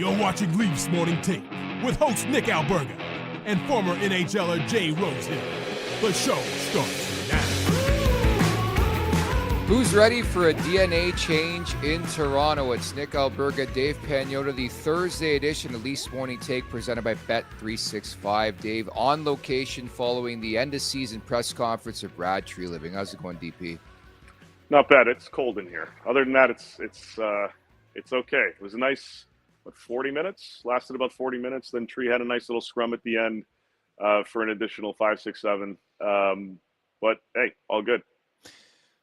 You're watching Leafs Morning Take with host Nick Alberga and former NHLer Jay Rosehill. The show starts now. Who's ready for a DNA change in Toronto? It's Nick Alberga, Dave Pagnotta, the Thursday edition of Leafs Morning Take presented by Bet365. Dave, on location following the end-of-season press conference of Brad Treliving. How's it going, DP? Not bad. It's cold in here. Other than that, it's okay. It was a nice, 40 minutes? Lasted about 40 minutes. Then Tree had a nice little scrum at the end for an additional 5, 6, 7. But hey, all good.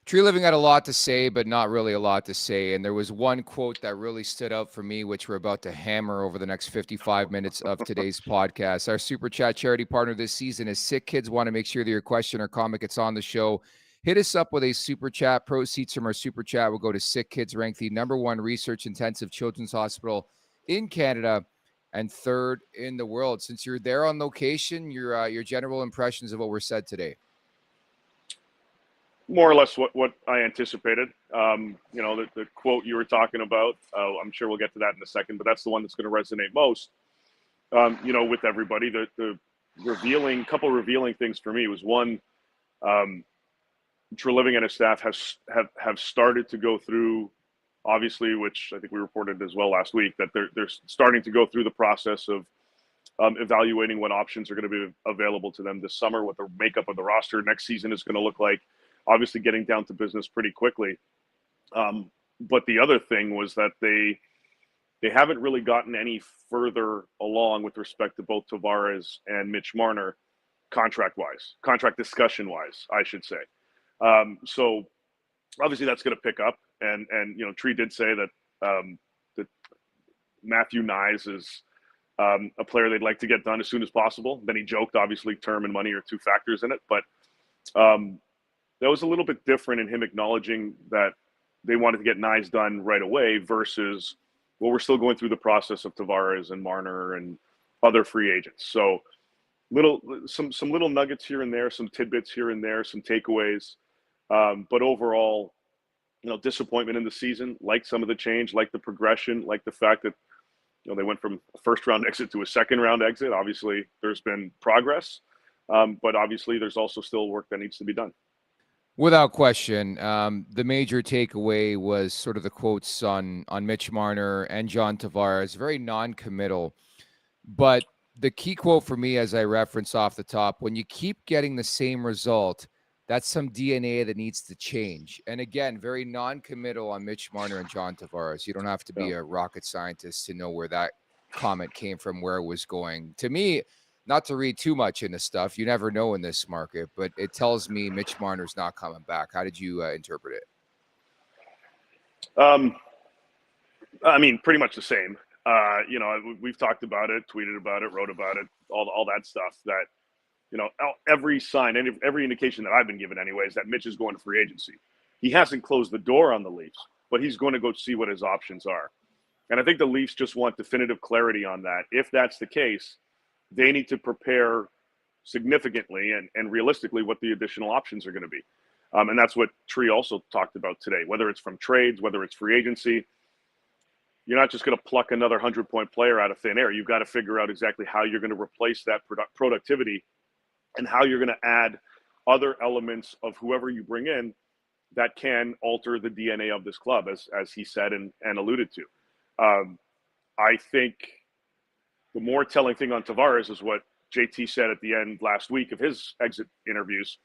Treliving had a lot to say, but not really a lot to say. And there was one quote that really stood out for me, which we're about to hammer over the next 55 minutes of today's podcast. Our Super Chat charity partner this season is Sick Kids. Want to make sure that your question or comment gets on the show. Hit us up with a Super Chat. Proceeds from our Super Chat will go to Sick Kids, ranked the #1 research-intensive children's hospital in Canada and 3rd in the world. Since you're there on location, your general impressions of what were said today. More or less what I anticipated. The quote you were talking about, I'm sure we'll get to that in a second, but that's the one that's going to resonate most, with everybody. The couple revealing things for me was one, Treliving and his staff have started to go through, obviously, which I think we reported as well last week, that they're starting to go through the process of evaluating what options are going to be available to them this summer, what the makeup of the roster next season is going to look like. Obviously getting down to business pretty quickly. But the other thing was that they haven't really gotten any further along with respect to both Tavares and Mitch Marner contract discussion-wise, I should say. So obviously that's going to pick up. And Tree did say that Matthew Knies is a player they'd like to get done as soon as possible. Then he joked, obviously, term and money are two factors in it. But that was a little bit different in him acknowledging that they wanted to get Knies done right away versus, well, we're still going through the process of Tavares and Marner and other free agents. So some little nuggets here and there, some tidbits here and there, some takeaways. But overall, disappointment in the season, like some of the change, like the progression, like the fact that, they went from a first-round exit to a second-round exit. Obviously, there's been progress, but obviously there's also still work that needs to be done. Without question, the major takeaway was sort of the quotes on Mitch Marner and John Tavares, very non-committal. But the key quote for me, as I referenced off the top, when you keep getting the same result, that's some DNA that needs to change. And again, very non-committal on Mitch Marner and John Tavares. You don't have to be a rocket scientist to know where that comment came from, where it was going. To me, not to read too much into stuff, you never know in this market, but it tells me Mitch Marner's not coming back. How did you interpret it? Pretty much the same. We've talked about it, tweeted about it, wrote about it, all that stuff. That every sign and every indication that I've been given, anyway, is that Mitch is going to free agency. He hasn't closed the door on the Leafs, but he's going to go see what his options are. And I think the Leafs just want definitive clarity on that. If that's the case, they need to prepare significantly and realistically what the additional options are going to be. And that's what Tree also talked about today, whether it's from trades, whether it's free agency. You're not just going to pluck another 100-point player out of thin air. You've got to figure out exactly how you're going to replace that productivity and how you're going to add other elements of whoever you bring in that can alter the DNA of this club, as he said and alluded to. I think the more telling thing on Tavares is what JT said at the end last week of his exit interviews,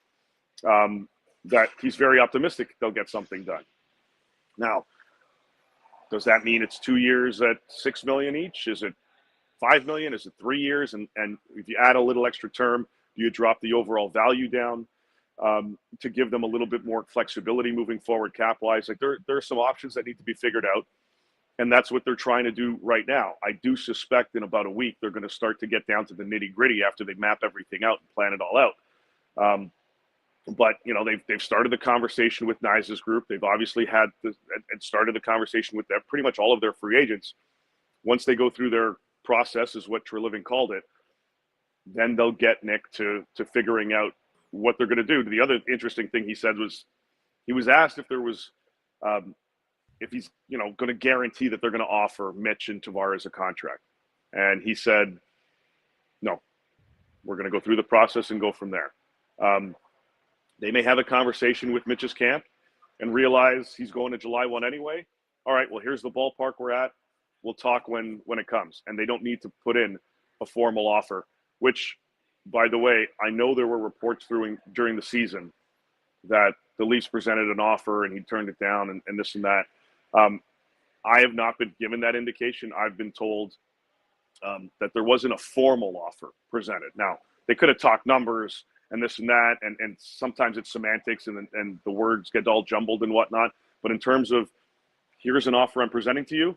that he's very optimistic they'll get something done. Now, does that mean it's 2 years at $6 million each? Is it $5 million? Is it 3 years? And if you add a little extra term, do you drop the overall value down to give them a little bit more flexibility moving forward cap-wise? Like there are some options that need to be figured out. And that's what they're trying to do right now. I do suspect in about a week, they're going to start to get down to the nitty gritty after they map everything out and plan it all out. But they've started the conversation with Knies' group. They've obviously had and started the conversation with pretty much all of their free agents. Once they go through their process, is what Treliving called it, then they'll get Nick to figuring out what they're going to do. The other interesting thing he said was, he was asked if there was if he's, going to guarantee that they're going to offer Mitch and Tavares a contract. And he said, no, we're going to go through the process and go from there. They may have a conversation with Mitch's camp and realize he's going to July 1 anyway. All right, well, here's the ballpark we're at. We'll talk when it comes. And they don't need to put in a formal offer, which, by the way, I know there were reports during the season that the Leafs presented an offer and he turned it down and this and that. I have not been given that indication. I've been told that there wasn't a formal offer presented. Now, they could have talked numbers and this and that, and sometimes it's semantics and the words get all jumbled and whatnot. But in terms of, here's an offer I'm presenting to you,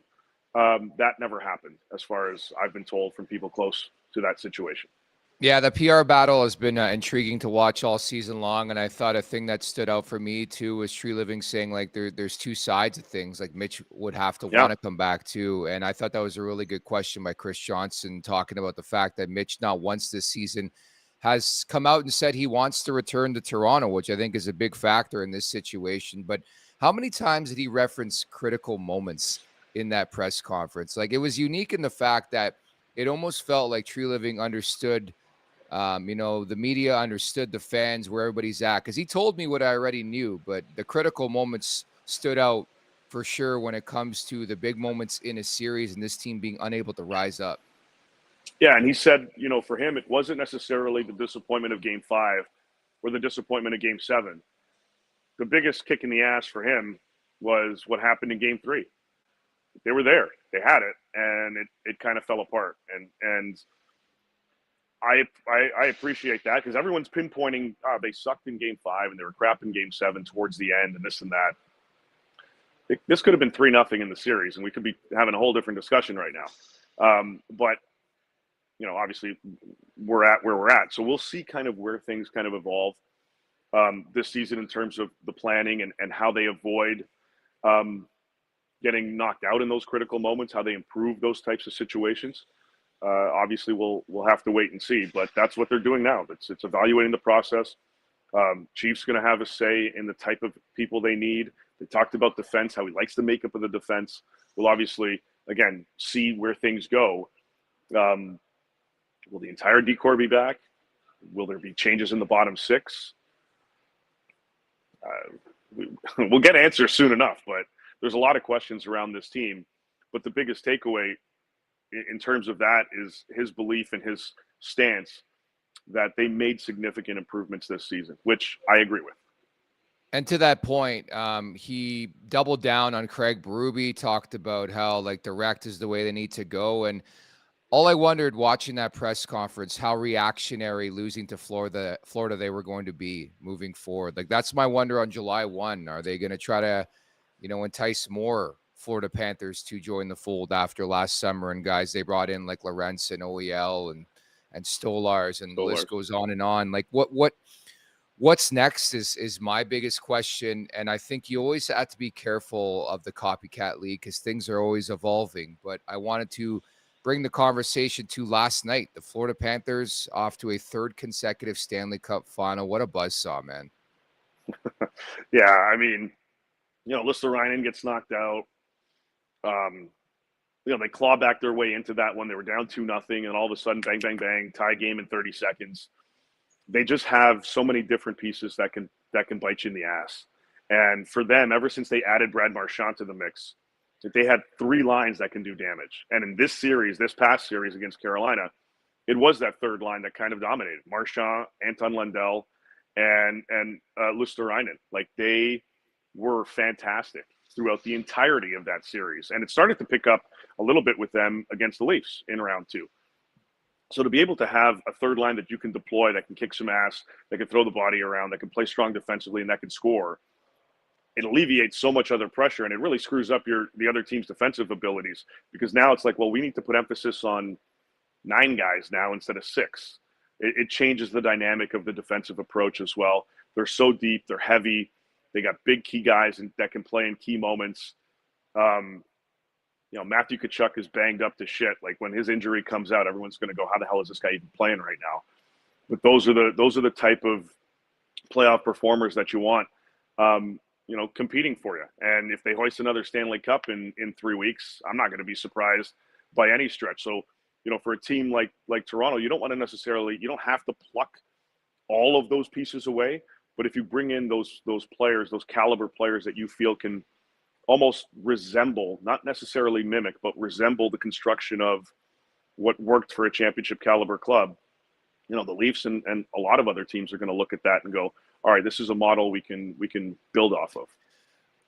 that never happened, as far as I've been told from people close to that situation. Yeah, the PR battle has been intriguing to watch all season long, and I thought a thing that stood out for me too was Treliving saying like there's two sides of things. Like Mitch would have to want to come back too, and I thought that was a really good question by Chris Johnson, talking about the fact that Mitch not once this season has come out and said he wants to return to Toronto, which I think is a big factor in this situation. But how many times did he reference critical moments in that press conference? Like, it was unique in the fact that it almost felt like Treliving understood. The media understood the fans, where everybody's at, because he told me what I already knew, but the critical moments stood out for sure when it comes to the big moments in a series and this team being unable to rise up. Yeah, and he said, for him, it wasn't necessarily the disappointment of Game 5 or the disappointment of Game 7. The biggest kick in the ass for him was what happened in Game 3. They were there, they had it, and it kind of fell apart. And I appreciate that, because everyone's pinpointing they sucked in Game 5 and they were crap in Game 7 towards the end and this and that. This could have been 3-0 in the series, and we could be having a whole different discussion right now. But obviously we're at where we're at, so we'll see kind of where things kind of evolve this season in terms of the planning and how they avoid getting knocked out in those critical moments, how they improve those types of situations. Obviously, we'll have to wait and see, but that's what they're doing now. It's evaluating the process. Chief's going to have a say in the type of people they need. They talked about defense, how he likes the makeup of the defense. We'll obviously, again, see where things go. Will the entire decor be back? Will there be changes in the bottom six? We'll get answers soon enough, but there's a lot of questions around this team. But the biggest takeaway in terms of that is his belief and his stance that they made significant improvements this season, which I agree with. And to that point, he doubled down on Craig Berube, talked about how like direct is the way they need to go. And all I wondered watching that press conference, how reactionary losing to Florida they were going to be moving forward. Like, that's my wonder on July 1. Are they going to try to, entice more Florida Panthers to join the fold after last summer, and guys they brought in like Lorentz and OEL and Stolars, and the list goes on and on. Like what's next is my biggest question. And I think you always have to be careful of the copycat league because things are always evolving. But I wanted to bring the conversation to last night. The Florida Panthers off to a third consecutive Stanley Cup final. What a buzzsaw, man. Yeah, I mean, Luostarinen gets knocked out. They claw back their way into that one. They were down 2-0, and all of a sudden, bang, bang, bang, tie game in 30 seconds. They just have so many different pieces that can bite you in the ass. And for them, ever since they added Brad Marchand to the mix, they had 3 lines that can do damage. And in this past series against Carolina, it was that third line that kind of dominated. Marchand, Anton Lundell, and Luostarinen. Like, they were fantastic throughout the entirety of that series. And it started to pick up a little bit with them against the Leafs in round 2. So to be able to have a third line that you can deploy, that can kick some ass, that can throw the body around, that can play strong defensively, and that can score, it alleviates so much other pressure, and it really screws up the other team's defensive abilities, because now it's like, well, we need to put emphasis on 9 guys now instead of 6. It changes the dynamic of the defensive approach as well. They're so deep, they're heavy. They got big key guys that can play in key moments. Matthew Tkachuk is banged up to shit. Like, when his injury comes out, everyone's going to go, how the hell is this guy even playing right now? But those are the type of playoff performers that you want. competing for you. And if they hoist another Stanley Cup in 3 weeks, I'm not going to be surprised by any stretch. So, for a team like Toronto, you don't have to pluck all of those pieces away. But if you bring in those players, those caliber players that you feel can almost resemble, not necessarily mimic, but resemble the construction of what worked for a championship caliber club, the Leafs and a lot of other teams are going to look at that and go, all right, this is a model we can build off of.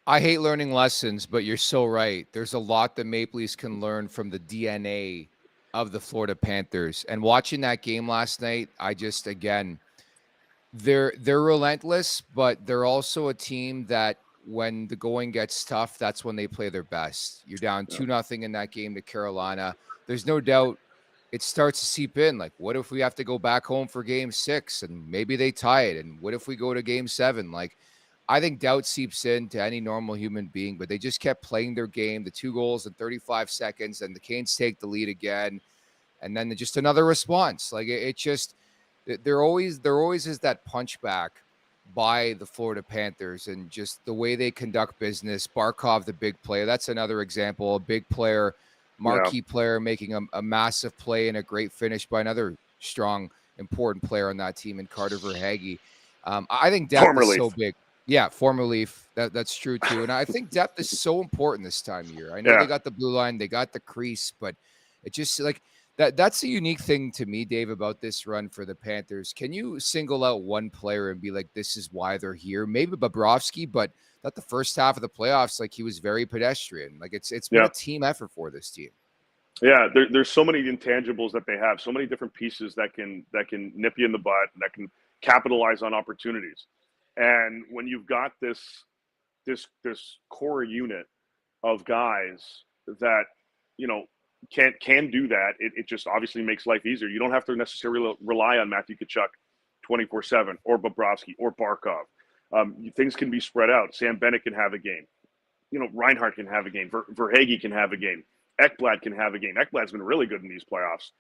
I hate learning lessons, but you're so right. There's a lot that Maple Leafs can learn from the DNA of the Florida Panthers. And watching that game last night, I just, again, they're relentless, but they're also a team that when the going gets tough, that's when they play their best. You're down 2-0 in that game to Carolina. There's no doubt it starts to seep in. Like, what if we have to go back home for game 6 and maybe they tie it? And what if we go to game 7? Like, I think doubt seeps in to any normal human being, but they just kept playing their game. The 2 goals in 35 seconds, and the Canes take the lead again. And then just another response. Like, it just, there always is that punchback by the Florida Panthers and just the way they conduct business. Barkov, the big player, that's another example. A big player, marquee player making a massive play and a great finish by another strong, important player on that team in Carter Verhaeghe. I think depth is so big. Yeah, former Leaf. That's true too. And I think depth is so important this time of year. I know they got the blue line, they got the crease, but it just like that's a unique thing to me, Dave, about this run for the Panthers. Can you single out one player and be like, this is why they're here? Maybe Bobrovsky, but not the first half of the playoffs. Like, he was very pedestrian. Like, it's been a team effort for this team. Yeah, there's so many intangibles that they have, so many different pieces that can nip you in the butt, that can capitalize on opportunities. And when you've got this core unit of guys that can do that, it just obviously makes life easier. You don't have to necessarily rely on Matthew Tkachuk 24/7 or Bobrovsky or Barkov. Things can be spread out. Sam Bennett can have a game. Reinhart can have a game. Verhaeghe can have a game. Ekblad can have a game. Ekblad's been really good in these playoffs.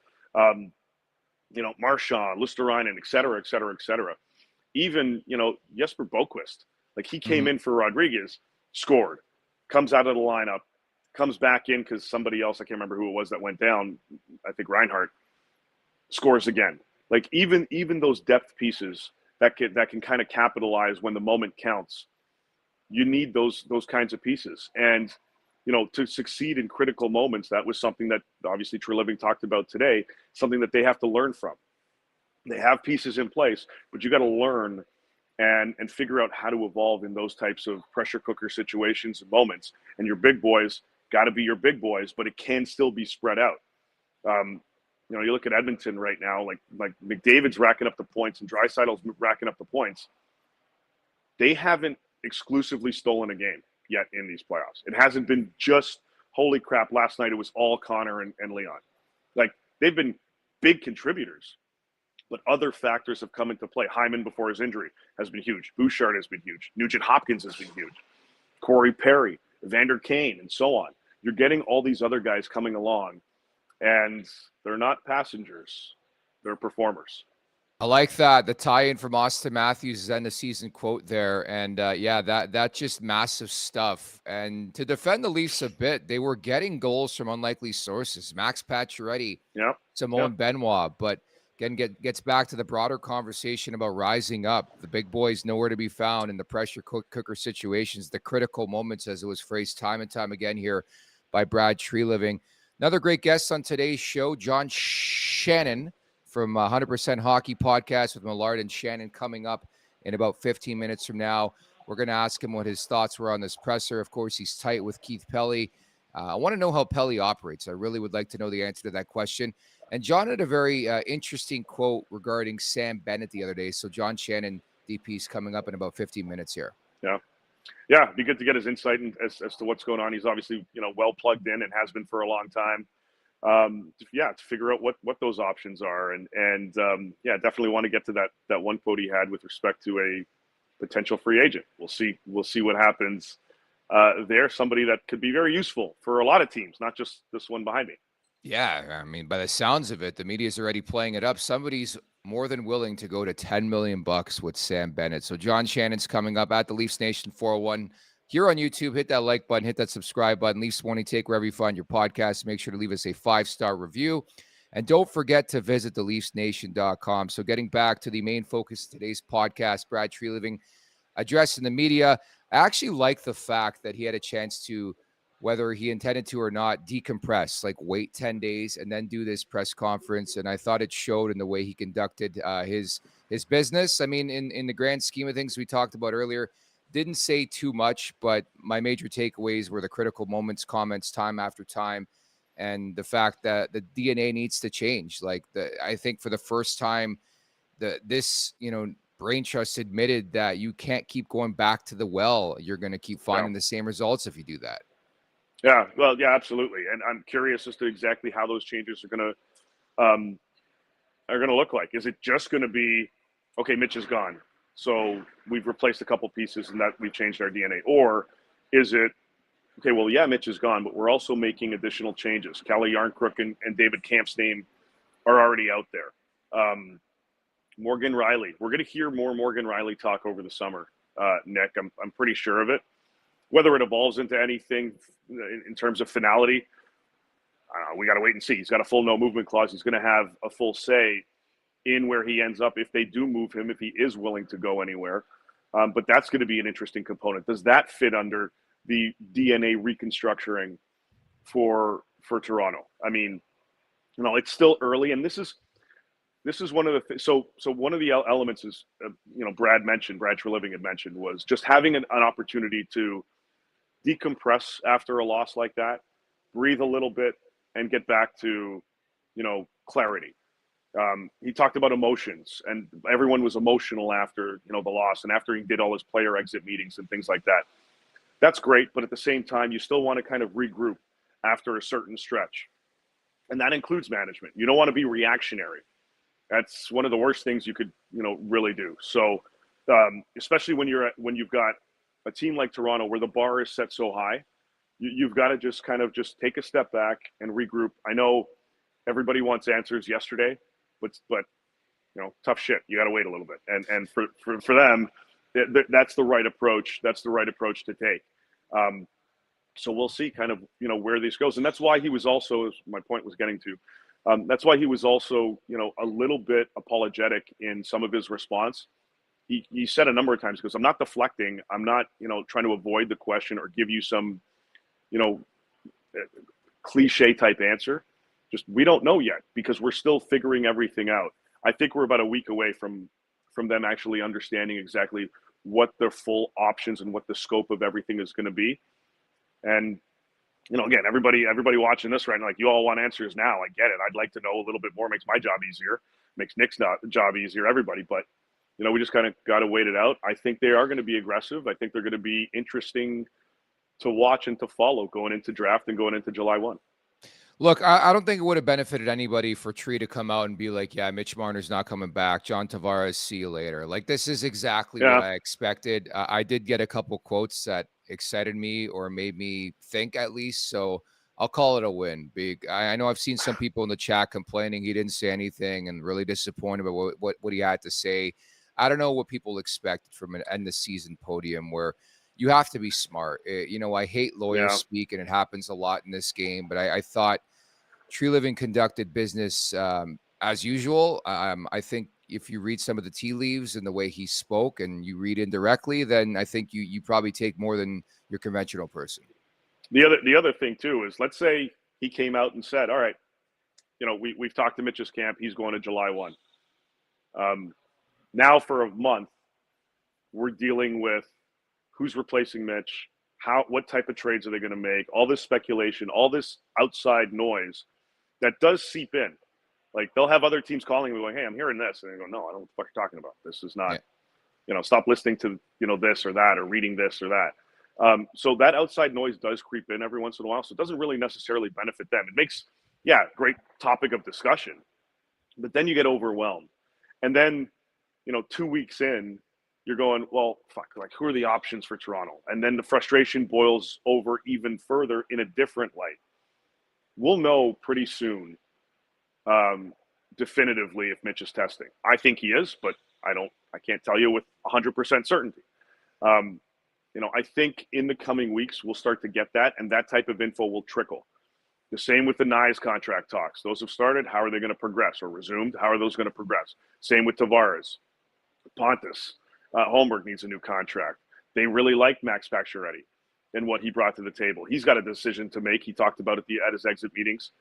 Marchand, Luosterainen, et cetera, et cetera, et cetera. Even, Jesper Boquist, like, he came in for Rodriguez, scored, comes out of the lineup, comes back in because somebody else, I can't remember who it was that went down, I think Reinhart, scores again. Like, even those depth pieces that can kind of capitalize when the moment counts, you need those kinds of pieces. And to succeed in critical moments, that was something that obviously Treliving talked about today, something that they have to learn from. They have pieces in place, but you got to learn and figure out how to evolve in those types of pressure cooker situations and moments. And your big boys got to be your big boys, but it can still be spread out. You look at Edmonton right now, like McDavid's racking up the points and Draisaitl's racking up the points. They haven't exclusively stolen a game yet in these playoffs. It hasn't been just, holy crap, last night it was all Connor and Leon. Like, they've been big contributors, but other factors have come into play. Hyman, before his injury, has been huge. Bouchard has been huge. Nugent Hopkins has been huge. Corey Perry, Evander Kane, and so on. You're getting all these other guys coming along, and they're not passengers. They're performers. I like that. The tie-in from Austin Matthews' end of season quote there. And that just massive stuff. And to defend the Leafs a bit, they were getting goals from unlikely sources. Max Pacioretty, Simone Benoit. But again, gets back to the broader conversation about rising up. The big boys nowhere to be found in the pressure cooker situations, the critical moments, as it was phrased time and time again here by Brad Treliving. Another great guest on today's show, John Shannon, from 100% Hockey Podcast with Millard and Shannon, coming up in about 15 minutes from now. We're going to ask him what his thoughts were on this presser. Of course, he's tight with Keith Pelley. I want to know how Pelley operates. I really would like to know the answer to that question. And John had a very interesting quote regarding Sam Bennett the other day. So John Shannon, DP, is coming up in about 15 minutes here. Yeah, it'd be good to get his insight as to what's going on. He's obviously, well plugged in and has been for a long time. To figure out what those options are, and definitely want to get to that one quote he had with respect to a potential free agent. We'll see what happens there. Somebody that could be very useful for a lot of teams, not just this one behind me. Yeah, I mean, by the sounds of it, the media's already playing it up. Somebody's more than willing to go to 10 million bucks with Sam Bennett. So John Shannon's coming up at the Leafs Nation 401 here on YouTube. Hit that like button, hit that subscribe button. Leafs Morning Take wherever you find your podcast. Make sure to leave us a 5-star review. And don't forget to visit theleafsnation.com. So getting back to the main focus of today's podcast, Brad Treliving addressing the media. I actually like the fact that he had a chance to, whether he intended to or not, decompress, like wait 10 days and then do this press conference. And I thought it showed in the way he conducted his business. I mean, in the grand scheme of things we talked about earlier, didn't say too much, but my major takeaways were the critical moments, comments time after time, and the fact that the DNA needs to change. Like I think for the first time, this brain trust admitted that you can't keep going back to the well. You're going to keep finding the same results if you do that. Yeah, well, yeah, absolutely. And I'm curious as to exactly how those changes are going to look like. Is it just going to be, okay, Mitch is gone, so we've replaced a couple pieces and that we've changed our DNA? Or is it, okay, well, yeah, Mitch is gone, but we're also making additional changes. Calle Yarncrook and David Kampf's name are already out there. Morgan Riley. We're going to hear more Morgan Riley talk over the summer, Nick. I'm pretty sure of it. Whether it evolves into anything in terms of finality, we got to wait and see. He's got a full no movement clause. He's going to have a full say in where he ends up if they do move him, if he is willing to go anywhere. But that's going to be an interesting component. Does that fit under the DNA reconstructuring for Toronto? I mean, it's still early, and this is one of the things. So one of the elements is, Brad Treliving had mentioned, was just having an opportunity to decompress after a loss like that, breathe a little bit, and get back to, clarity. He talked about emotions, and everyone was emotional after, the loss, and after he did all his player exit meetings and things like that. That's great, but at the same time, you still want to kind of regroup after a certain stretch, and that includes management. You don't want to be reactionary. That's one of the worst things you could, really do. So, especially when you've got a team like Toronto where the bar is set so high, you've got to just kind of just take a step back and regroup. I know everybody wants answers yesterday, but tough shit. You got to wait a little bit. And for them, that's the right approach. That's the right approach to take. So we'll see kind of, where this goes. And that's why he was also, as my point was getting to, that's why he was also, a little bit apologetic in some of his response. He said a number of times, because I'm not deflecting. I'm not, trying to avoid the question or give you some, cliche type answer. Just, we don't know yet because we're still figuring everything out. I think we're about a week away from them actually understanding exactly what their full options and what the scope of everything is going to be. And, again, everybody watching this right now, like, you all want answers now. I get it. I'd like to know a little bit more. Makes my job easier. Makes Nick's job easier. Everybody. But, we just kind of got to wait it out. I think they are going to be aggressive. I think they're going to be interesting to watch and to follow going into draft and going into July 1. Look, I don't think it would have benefited anybody for Tree to come out and be like, yeah, Mitch Marner's not coming back. John Tavares, see you later. Like, this is exactly what I expected. I did get a couple quotes that excited me or made me think, at least. So I'll call it a win. I know I've seen some people in the chat complaining he didn't say anything and really disappointed about what he had to say. I don't know what people expected from an end of season podium where you have to be smart. I hate lawyers speak, and it happens a lot in this game. But I thought Treliving conducted business as usual. I think if you read some of the tea leaves and the way he spoke, and you read indirectly, then I think you probably take more than your conventional person. The other thing too is, let's say he came out and said, "All right, we've talked to Mitch's camp. He's going to July 1." Now for a month, we're dealing with who's replacing Mitch, what type of trades are they going to make, all this speculation, all this outside noise that does seep in. Like, they'll have other teams calling me going, "Hey, I'm hearing this," and they go, "No, I don't know what the fuck you're talking about. This is not, stop listening to this or that or reading this or that." So that outside noise does creep in every once in a while. So it doesn't really necessarily benefit them. It makes, great topic of discussion, but then you get overwhelmed, and then 2 weeks in, you're going, well, fuck, like, who are the options for Toronto? And then the frustration boils over even further in a different light. we'll know pretty soon definitively if Mitch is testing. I think he is, but I can't tell you with 100% certainty. I think in the coming weeks we'll start to get that, and that type of info will trickle. The same with the Nyes contract talks. Those have started. How are they going to progress or resumed? How are those going to progress? Same with Tavares. Pontus. Holmberg needs a new contract. They really like Max Pacioretty and what he brought to the table. He's got a decision to make. He talked about it at his exit meetings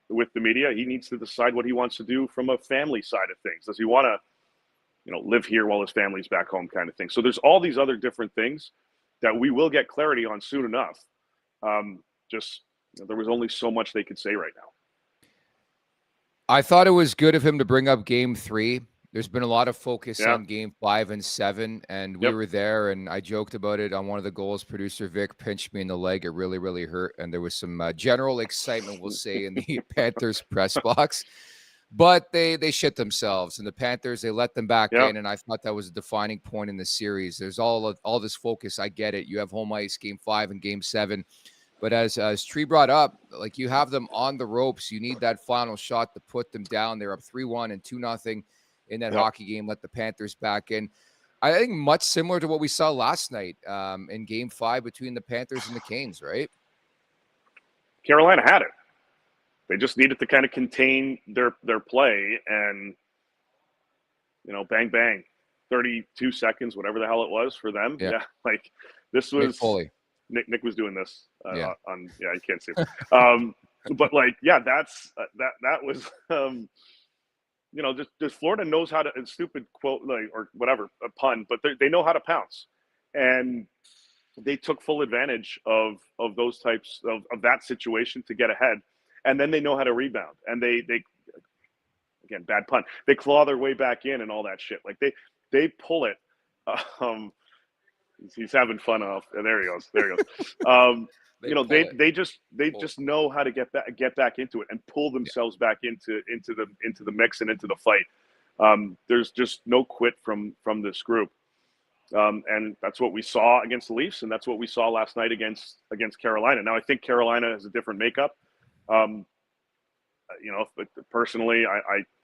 with the media. He needs to decide what he wants to do from a family side of things. Does he want to live here while his family's back home kind of thing? So there's all these other different things that we will get clarity on soon enough. There was only so much they could say right now. I thought it was good of him to bring up Game 3. There's been a lot of focus on Game 5 and 7, and we were there, and I joked about it on one of the goals. Producer Vic pinched me in the leg. It really, really hurt, and there was some general excitement, we'll say, in the Panthers press box. But they shit themselves, and the Panthers, they let them back in, and I thought that was a defining point in the series. There's all this focus. I get it. You have home ice, Game 5 and Game 7. But as Tree brought up, like, you have them on the ropes. You need that final shot to put them down. They're up 3-1 and 2-0 in that hockey game. Let the Panthers back in. I think much similar to what we saw last night in Game 5 between the Panthers and the Canes, right? Carolina had it. They just needed to kind of contain their play and, bang, bang, 32 seconds, whatever the hell it was for them. Yeah. Like, this was Nick was doing this you can't see him. But that was, just Florida knows how to, a stupid quote, or whatever, a pun, but they know how to pounce. And they took full advantage of those types of that situation to get ahead. And then they know how to rebound, and they again, bad pun, they claw their way back in and all that shit. Like they pull it. He's having fun off. There he goes. They just know how to get back into it and pull themselves back into the mix and into the fight. There's just no quit from this group. And that's what we saw against the Leafs, and that's what we saw last night against Carolina. Now, I think Carolina has a different makeup. Personally,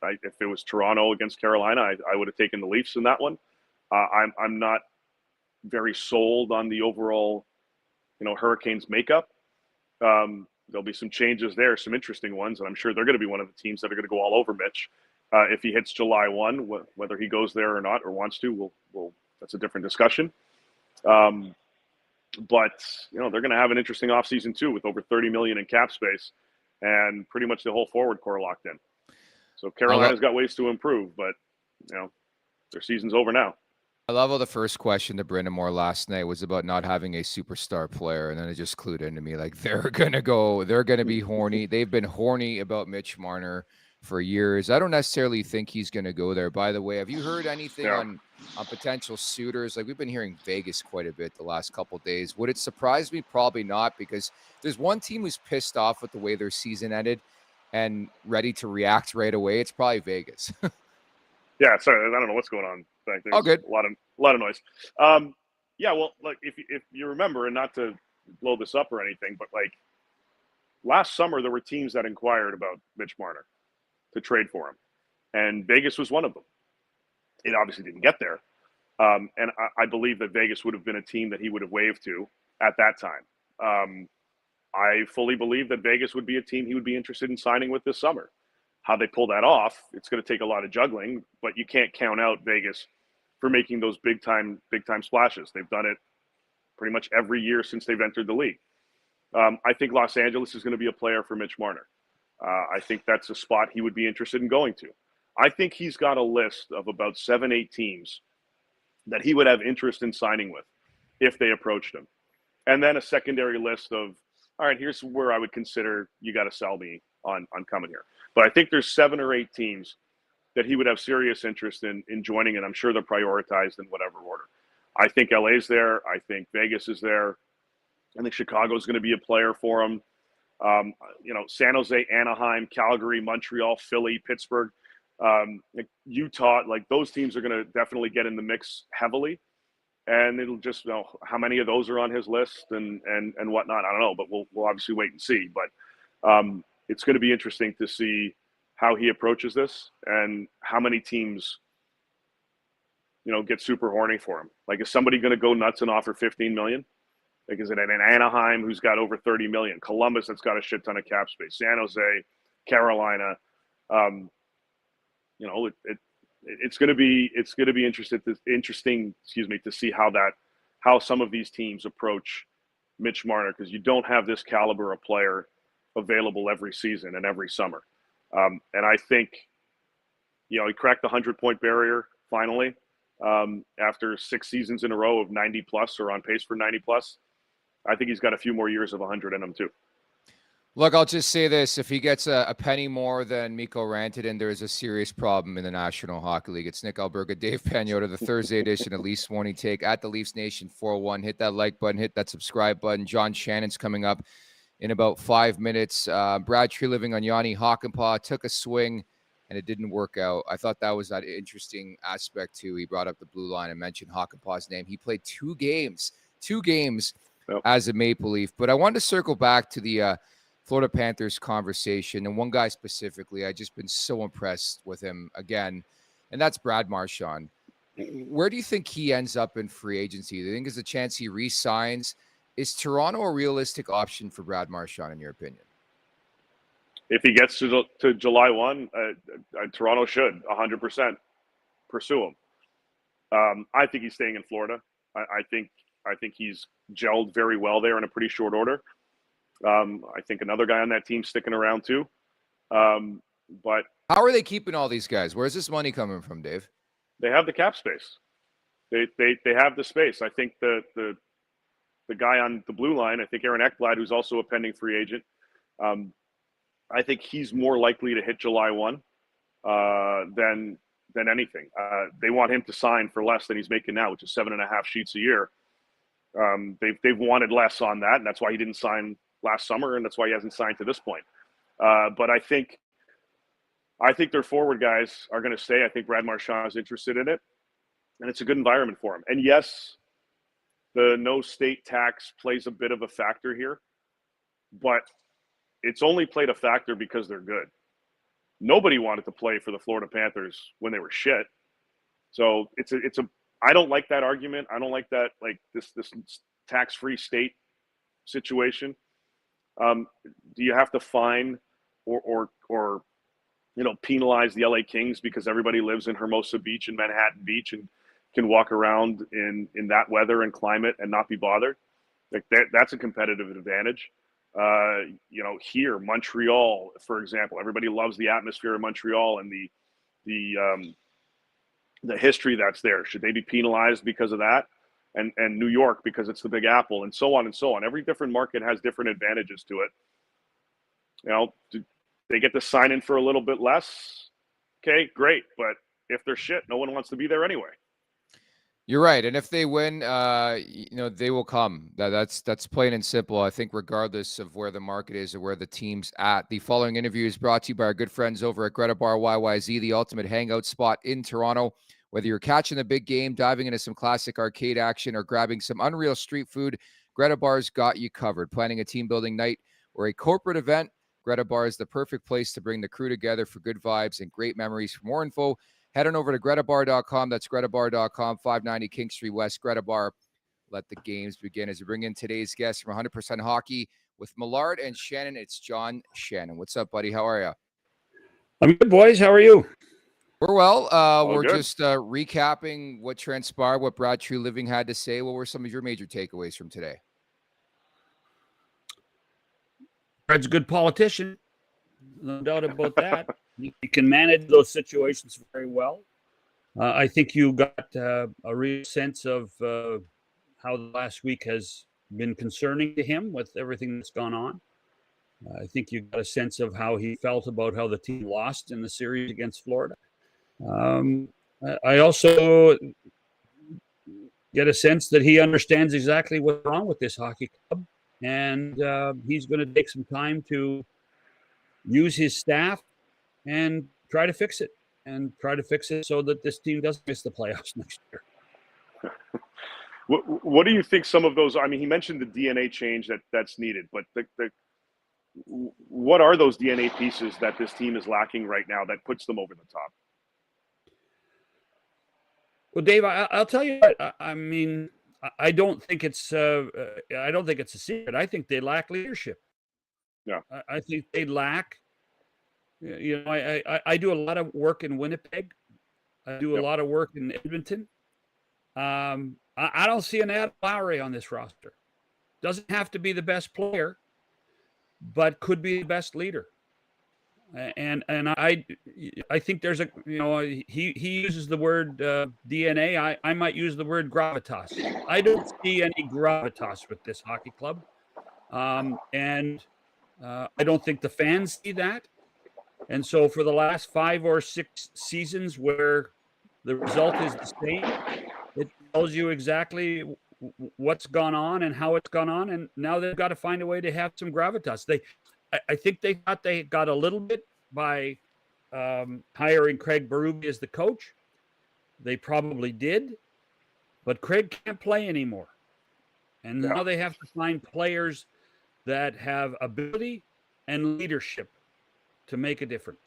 if it was Toronto against Carolina, I would have taken the Leafs in that one. I'm not very sold on the overall, Hurricanes makeup. There'll be some changes there, some interesting ones, and I'm sure they're going to be one of the teams that are going to go all over Mitch if he hits July 1. Whether he goes there or not or wants to, that's a different discussion. But they're going to have an interesting offseason too, with over $30 million in cap space and pretty much the whole forward core locked in. So Carolina's got ways to improve, but their season's over now. I love how the first question to Brendan Moore last night was about not having a superstar player, and then it just clued into me, like, they're going to be horny. They've been horny about Mitch Marner for years. I don't necessarily think he's going to go there. By the way, have you heard anything on potential suitors? Like, we've been hearing Vegas quite a bit the last couple of days. Would it surprise me? Probably not, because there's one team who's pissed off with the way their season ended and ready to react right away. It's probably Vegas. Yeah, sorry, I don't know what's going on back there. Oh, good. A lot of noise. Well, like, if you remember, and not to blow this up or anything, but like last summer there were teams that inquired about Mitch Marner to trade for him, and Vegas was one of them. It obviously didn't get there, and I believe that Vegas would have been a team that he would have waved to at that time. I fully believe that Vegas would be a team he would be interested in signing with this summer. How they pull that off, it's going to take a lot of juggling, but you can't count out Vegas for making those big time splashes. They've done it pretty much every year since they've entered the league. I think Los Angeles is going to be a player for Mitch Marner. I think that's a spot he would be interested in going to. I think he's got a list of about 7-8 teams that he would have interest in signing with if they approached him. And then a secondary list of, all right, here's where I would consider you got to sell me on coming here. But I think there's 7 or 8 teams that he would have serious interest in joining, and I'm sure they're prioritized in whatever order. I think LA's there. I think Vegas is there. I think Chicago's going to be a player for him. San Jose, Anaheim, Calgary, Montreal, Philly, Pittsburgh, Utah, like those teams are going to definitely get in the mix heavily. And it'll just how many of those are on his list and whatnot. I don't know, but we'll obviously wait and see. But It's going to be interesting to see how he approaches this and how many teams, get super horny for him. Like, is somebody going to go nuts and offer $15 million? Like, is it an Anaheim who's got over $30 million, Columbus that's got a shit ton of cap space, San Jose, Carolina? It's going to be interesting to see how some of these teams approach Mitch Marner, because you don't have this caliber of player available every season and every summer. And I think, he cracked the 100-point barrier finally after 6 seasons in a row of 90 plus or on pace for 90 plus. I think he's got a few more years of 100 in him too. Look, I'll just say this. If he gets a penny more than Mikko Rantanen, there is a serious problem in the National Hockey League. It's Nick Alberga, Dave Pagnotta, the Thursday edition of Leafs Morning Take at the Leafs Nation 401. Hit that like button, hit that subscribe button. John Shannon's coming up in about 5 minutes. Brad Treliving on Yanni Hakanpää took a swing, and it didn't work out. I thought that was that interesting aspect, too. He brought up the blue line and mentioned Hakanpää's name. He played 2 games yep, as a Maple Leaf. But I wanted to circle back to the Florida Panthers conversation, and one guy specifically, I've just been so impressed with him again, and that's Brad Marchand. Where do you think he ends up in free agency? Do you think there's a chance he re-signs? Is Toronto a realistic option for Brad Marchand, in your opinion? If he gets to July 1, Toronto should 100% pursue him. I think he's staying in Florida. I think he's gelled very well there in a pretty short order. I think another guy on that team sticking around too. But how are they keeping all these guys? Where's this money coming from, Dave? They have the cap space. They have the space. I think the guy on the blue line, I think Aaron Ekblad, who's also a pending free agent, I think he's more likely to hit July 1 than anything. They want him to sign for less than he's making now, which is 7.5 sheets a year. They've wanted less on that, and that's why he didn't sign last summer, and that's why he hasn't signed to this point. But I think their forward guys are going to stay. I think Brad Marchand is interested in it, and it's a good environment for him. And yes, the no state tax plays a bit of a factor here, but it's only played a factor because they're good. Nobody wanted to play for the Florida Panthers when they were shit. So it's a I don't like that argument. I don't like that, like this tax-free state situation. Do you have to fine or penalize the LA Kings because everybody lives in Hermosa Beach and Manhattan Beach and can walk around in that weather and climate and not be bothered? Like that's a competitive advantage. Here, Montreal, for example, everybody loves the atmosphere of Montreal and the history that's there. Should they be penalized because of that? And New York because it's the Big Apple, and so on and so on. Every different market has different advantages to it. Do they get to sign in for a little bit less? Okay, great. But if they're shit, no one wants to be there anyway. You're right. And if they win, they will come. That's plain and simple. I think regardless of where the market is or where the team's at. The following interview is brought to you by our good friends over at Greta Bar YYZ, the ultimate hangout spot in Toronto. Whether you're catching the big game, diving into some classic arcade action, or grabbing some unreal street food, Greta Bar's got you covered. Planning a team-building night or a corporate event, Greta Bar is the perfect place to bring the crew together for good vibes and great memories. For more info, head on over to gretabar.com. That's gretabar.com, 590 King Street West. Greta Bar. Let the games begin. As we bring in today's guest from 100% Hockey with Millard and Shannon, it's John Shannon. What's up, buddy? How are you? I'm good, boys. How are you? We're well. We're good. just recapping what transpired, what Brad Treliving had to say. What were some of your major takeaways from today? Brad's a good politician. No doubt about that. He can manage those situations very well. I think you got a real sense of how the last week has been concerning to him with everything that's gone on. I think you got a sense of how he felt about how the team lost in the series against Florida. I also get a sense that he understands exactly what's wrong with this hockey club, and he's going to take some time to use his staff and try to fix it, so that this team doesn't miss the playoffs next year. What do you think some of those? I mean, he mentioned the DNA change that's needed, but what are those DNA pieces that this team is lacking right now that puts them over the top? Well, Dave, I'll tell you what, I mean, I don't think it's a secret. I think they lack leadership. Yeah. I think they lack, I do a lot of work in Winnipeg. I do a lot of work in Edmonton. I don't see an Adam Lowry on this roster. Doesn't have to be the best player, but could be the best leader. And I think there's he uses the word DNA. I might use the word gravitas. I don't see any gravitas with this hockey club, and I don't think the fans see that. And so for the last 5 or 6 seasons where the result is the same, it tells you exactly what's gone on and how it's gone on. And now they've got to find a way to have some gravitas. I think they thought they got a little bit by hiring Craig Berube as the coach. They probably did, but Craig can't play anymore. And now they have to find players that have ability and leadership to make a difference.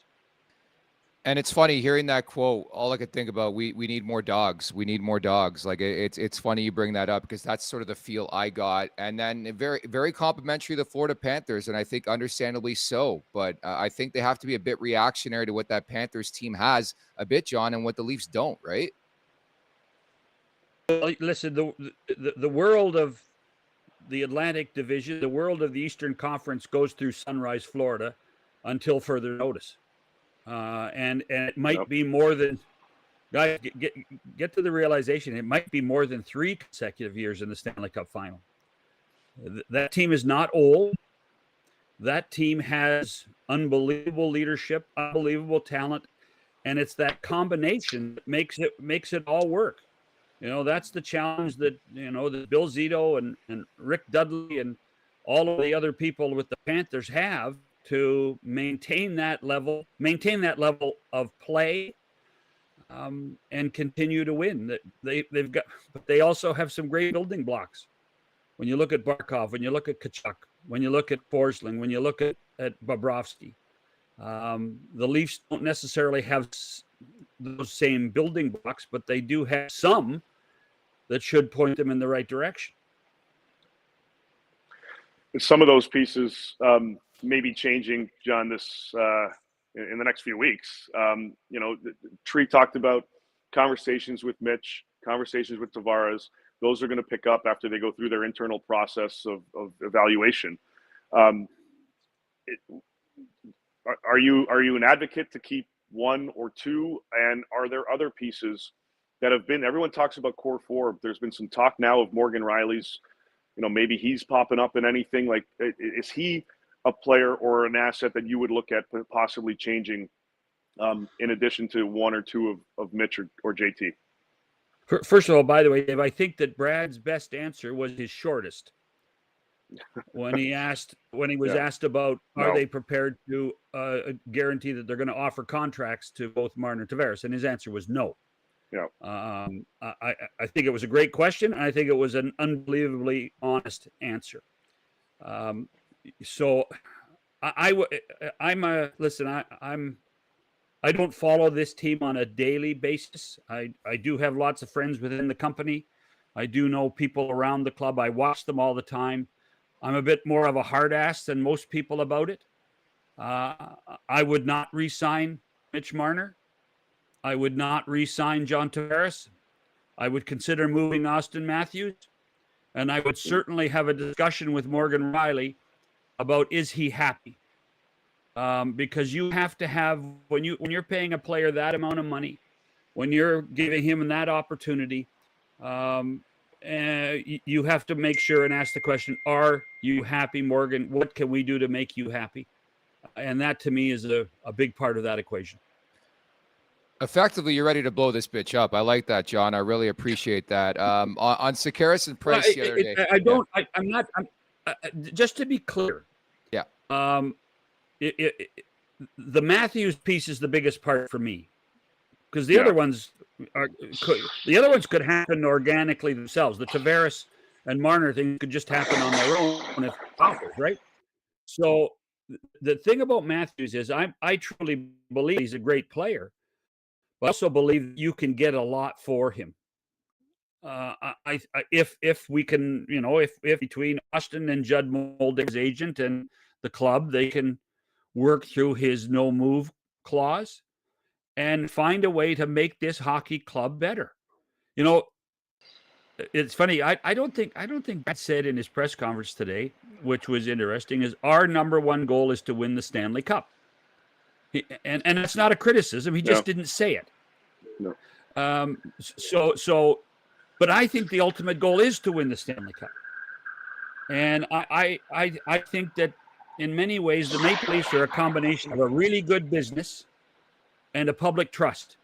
And it's funny hearing that quote. All I could think about, we need more dogs. We need more dogs. Like it's funny you bring that up because that's sort of the feel I got. And then very, very complimentary to the Florida Panthers, and I think understandably so. But I think they have to be a bit reactionary to what that Panthers team has a bit, John, and what the Leafs don't, right? Well, listen, the world of the Atlantic Division, the world of the Eastern Conference goes through Sunrise, Florida, until further notice. And it might be more than, guys, get to the realization, it might be more than 3 consecutive years in the Stanley Cup final. That team is not old. That team has unbelievable leadership, unbelievable talent, and it's that combination that makes it all work. That's the challenge that, that Bill Zito and Rick Dudley and all of the other people with the Panthers have to maintain that level of play, and continue to win. But they also have some great building blocks. When you look at Barkov, when you look at Tkachuk, when you look at Forsling, when you look at Bobrovsky, the Leafs don't necessarily have those same building blocks, but they do have some that should point them in the right direction. Some of those pieces may be changing, John, this in the next few weeks. Tree talked about conversations with Mitch, conversations with Tavares. Those are going to pick up after they go through their internal process of evaluation. Are you an advocate to keep 1 or 2? And are there other pieces that have been? Everyone talks about core 4. There's been some talk now of Morgan Riley's. Maybe he's popping up in anything. Like, is he a player or an asset that you would look at possibly changing in addition to 1 or 2 of Mitch or JT? First of all, by the way, Dave, I think that Brad's best answer was his shortest. When he was asked about are they prepared to guarantee that they're going to offer contracts to both Martin and Tavares, and his answer was no. Yeah. I think it was a great question, and I think it was an unbelievably honest answer. So I don't follow this team on a daily basis. I do have lots of friends within the company. I do know people around the club. I watch them all the time. I'm a bit more of a hard ass than most people about it. I would not re-sign Mitch Marner. I would not re-sign John Tavares. I would consider moving Austin Matthews. And I would certainly have a discussion with Morgan Riley about, is he happy? Because you have to have, when you're paying a player that amount of money, when you're giving him that opportunity, you have to make sure and ask the question, are you happy, Morgan? What can we do to make you happy? And that, to me, is a big part of that equation. Effectively, you're ready to blow this bitch up. I like that, John. I really appreciate that. On Sekeres and Price the other day. I'm not. Just to be clear. Yeah. The Matthews piece is the biggest part for me, because the other ones could happen organically themselves. The Tavares and Marner thing could just happen on their own if offers, right? So the thing about Matthews is I truly believe he's a great player, but I also believe you can get a lot for him. If we can, if between Austin and Judd Molde, his agent, and the club, they can work through his no move clause and find a way to make this hockey club better. It's funny. I don't think Brad said in his press conference today, which was interesting, is our number one goal is to win the Stanley Cup. And that's not a criticism. He just didn't say it. No. But I think the ultimate goal is to win the Stanley Cup. And I think that in many ways, the Maple Leafs are a combination of a really good business and a public trust.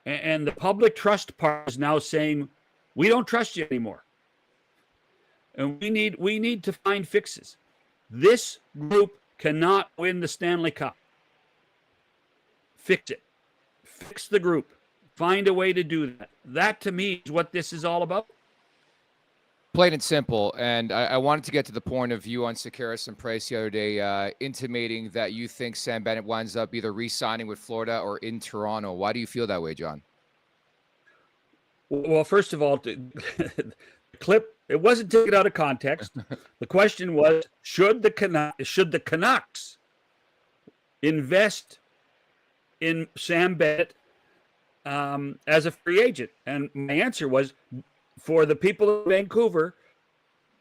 And the public trust part is now saying, we don't trust you anymore. And we need to find fixes. This group cannot win the Stanley Cup. Fix it. Fix the group. Find a way to do that. That, to me, is what this is all about. Plain and simple. And I wanted to get to the point of view on Sekeres and Price the other day, intimating that you think Sam Bennett winds up either re-signing with Florida or in Toronto. Why do you feel that way, John? Well, first of all, the clip, it wasn't taken out of context. The question was, should the Canucks invest in Sam Bennett as a free agent? And my answer was, for the people of Vancouver,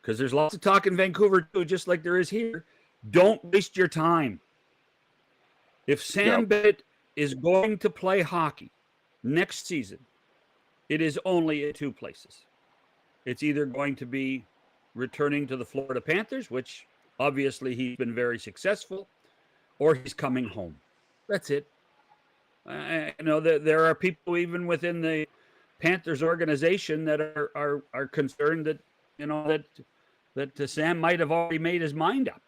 because there's lots of talk in Vancouver too, just like there is here, don't waste your time. If Sam Bennett is going to play hockey next season, it is only in two places. It's either going to be returning to the Florida Panthers, which obviously he's been very successful, or he's coming home. That's it. There are people even within the Panthers organization that are concerned that that Sam might have already made his mind up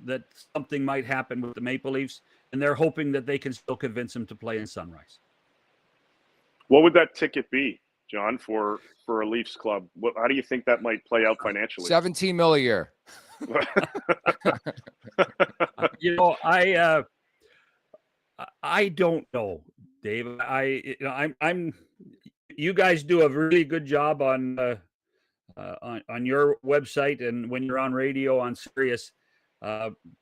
that something might happen with the Maple Leafs, and they're hoping that they can still convince him to play in Sunrise. What would that ticket be, John, for a Leafs club? How do you think that might play out financially? $17 million a year. I don't know, Dave. I'm. You guys do a really good job on your website and when you're on radio on Sirius,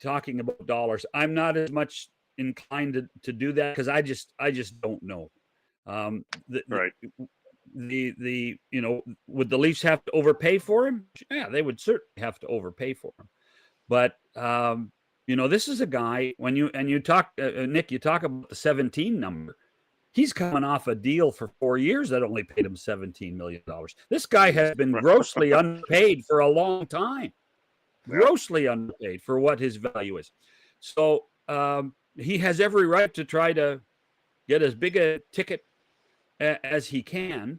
talking about dollars. I'm not as much inclined to do that because I just don't know. Right. Would the Leafs have to overpay for him? Yeah, they would certainly have to overpay for him. But this is a guy you talk, Nick, you talk about the 17 number. He's coming off a deal for 4 years that only paid him $17 million. This guy has been grossly underpaid for a long time. Grossly underpaid for what his value is. So he has every right to try to get as big a ticket as he can.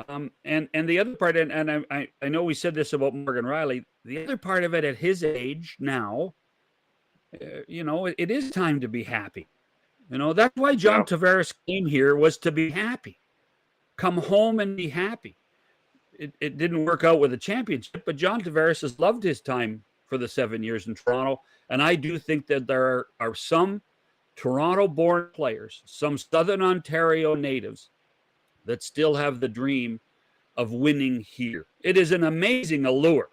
And the other part, and I know we said this about Morgan Riley, the other part of it at his age now, it is time to be happy. That's why John Tavares came here, was to be happy. Come home and be happy. It didn't work out with a championship, but John Tavares has loved his time for the 7 years in Toronto. And I do think that there are some Toronto-born players, some Southern Ontario natives that still have the dream of winning here. It is an amazing allure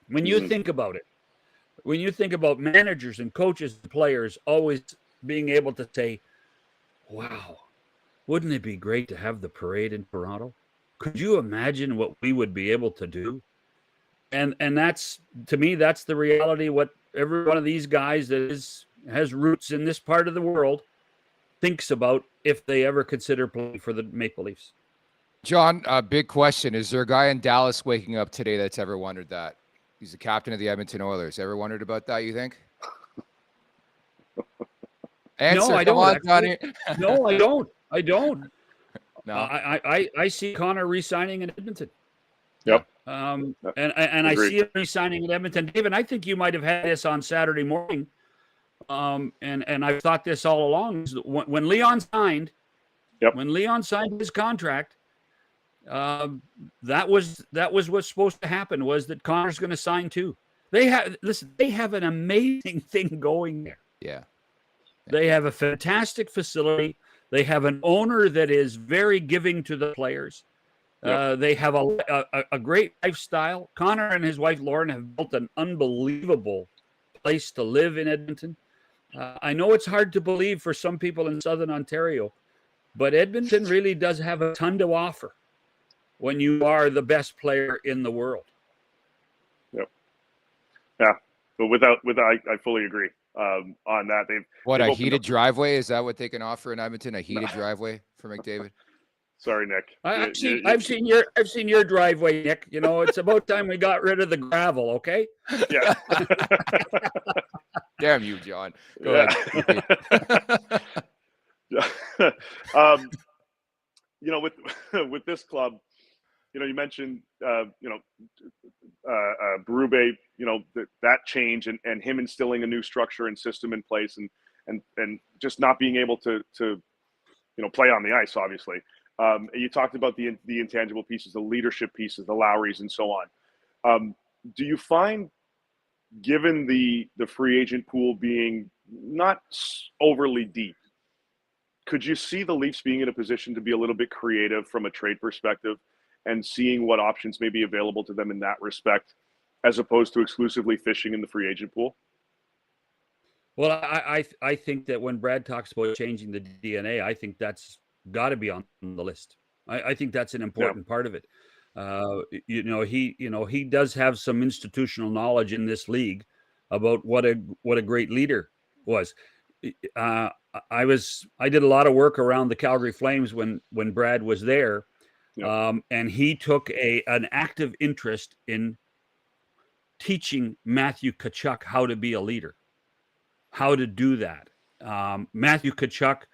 when you think about it. When you think about managers and coaches and players always being able to say, wow, wouldn't it be great to have the parade in Toronto? Could you imagine what we would be able to do? And that's, to me, that's the reality. What every one of these guys that has roots in this part of the world thinks about if they ever consider playing for the Maple Leafs. John, big question. Is there a guy in Dallas waking up today that's ever wondered that? He's the captain of the Edmonton Oilers. Ever wondered about that, you think? Answer. No, I don't. No, I don't. No. I see Connor re-signing in Edmonton. Yep. And I see him re-signing in Edmonton. David, I think you might have had this on Saturday morning. And I've thought this all along. When Leon signed, when Leon signed his contract, that was what's supposed to happen, was that Connor's going to sign too. They have an amazing thing going there. Yeah. They have a fantastic facility. They have an owner that is very giving to the players. They have a great lifestyle. Connor and his wife Lauren have built an unbelievable place to live in Edmonton. I know it's hard to believe for some people in Southern Ontario, but Edmonton really does have a ton to offer when you are the best player in the world. Yep. Yeah. But I fully agree on that. What, they've a opened heated up- driveway? Is that what they can offer in Edmonton? A heated driveway for McDavid? Sorry, Nick. I've seen your driveway, Nick. You know, it's about time we got rid of the gravel. Okay. Yeah. Damn you, John. Go ahead. You know, with this club, you know, you mentioned Berube, you know, that change and him instilling a new structure and system in place and just not being able to play on the ice, obviously. You talked about the intangible pieces, the leadership pieces, the Lowrys, and so on. Do you find, given the free agent pool being not overly deep, could you see the Leafs being in a position to be a little bit creative from a trade perspective and seeing what options may be available to them in that respect, as opposed to exclusively fishing in the free agent pool? Well, I think that when Brad talks about changing the DNA, I think that's got to be on the list. I think that's an important part of it. He does have some institutional knowledge in this league about what a great leader was. I did a lot of work around the Calgary Flames when Brad was there, and he took an active interest in teaching Matthew Tkachuk how to be a leader, how to do that. Matthew Tkachuk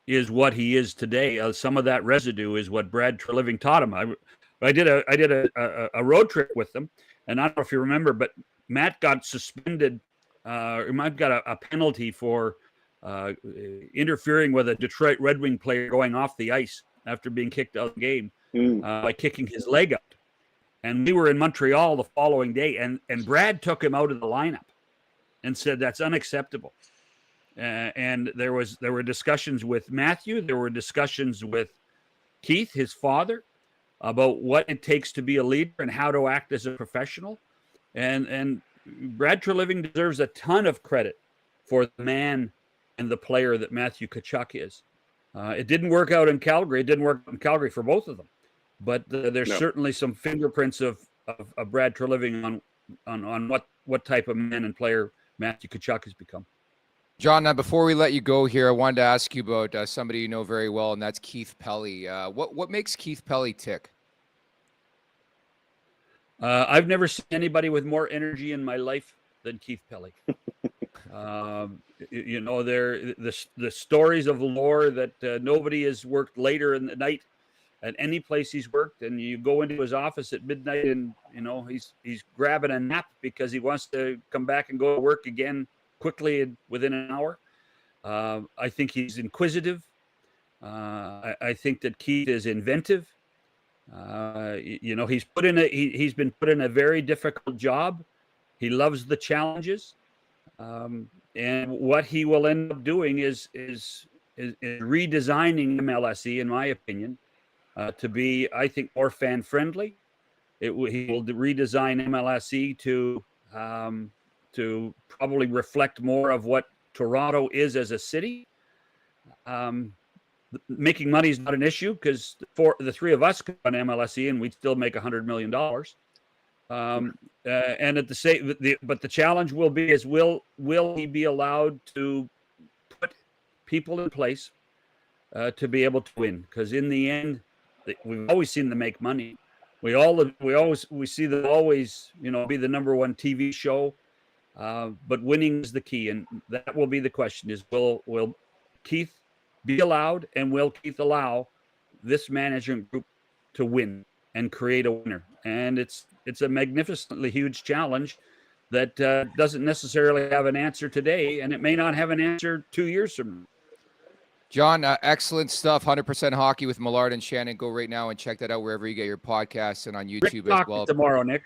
is what he is today. Some of that residue is what Brad Treliving taught him. I did a road trip with them, and I don't know if you remember, but Matt got suspended. Matt got a penalty for interfering with a Detroit Red Wing player going off the ice after being kicked out of the game by kicking his leg out. And we were in Montreal the following day, and Brad took him out of the lineup and said that's unacceptable. And there were discussions with Matthew. There were discussions with Keith, his father, about what it takes to be a leader and how to act as a professional. And Brad Treliving deserves a ton of credit for the man and the player that Matthew Tkachuk is. It didn't work out in Calgary. It didn't work in Calgary for both of them. But there's certainly some fingerprints of Brad Treliving on what type of man and player Matthew Tkachuk has become. John, now before we let you go here, I wanted to ask you about somebody you know very well, and that's Keith Pelley. What makes Keith Pelley tick? I've never seen anybody with more energy in my life than Keith Pelley. The stories of lore that nobody has worked later in the night at any place he's worked, and you go into his office at midnight and he's grabbing a nap because he wants to come back and go to work again quickly and within an hour. I think he's inquisitive. I think that Keith is inventive. He's been put in a very difficult job. He loves the challenges. And what he will end up doing is redesigning MLSE, in my opinion, to be, I think, more fan friendly. He will redesign MLSE to probably reflect more of what Toronto is as a city. Making money is not an issue because the three of us could run MLSE and we'd still make $100 million. And at but the challenge will be will he be allowed to put people in place to be able to win? Because in the end, we've always seen them make money. We see them always, be the number one TV show. But winning is the key, and that will be the question: is will Keith be allowed, and will Keith allow this management group to win and create a winner? And it's a magnificently huge challenge that doesn't necessarily have an answer today, and it may not have an answer 2 years from now. John, excellent stuff. 100% Hockey with Millard and Shannon. Go right now and check that out wherever you get your podcasts and on YouTube as well. Tomorrow, Nick.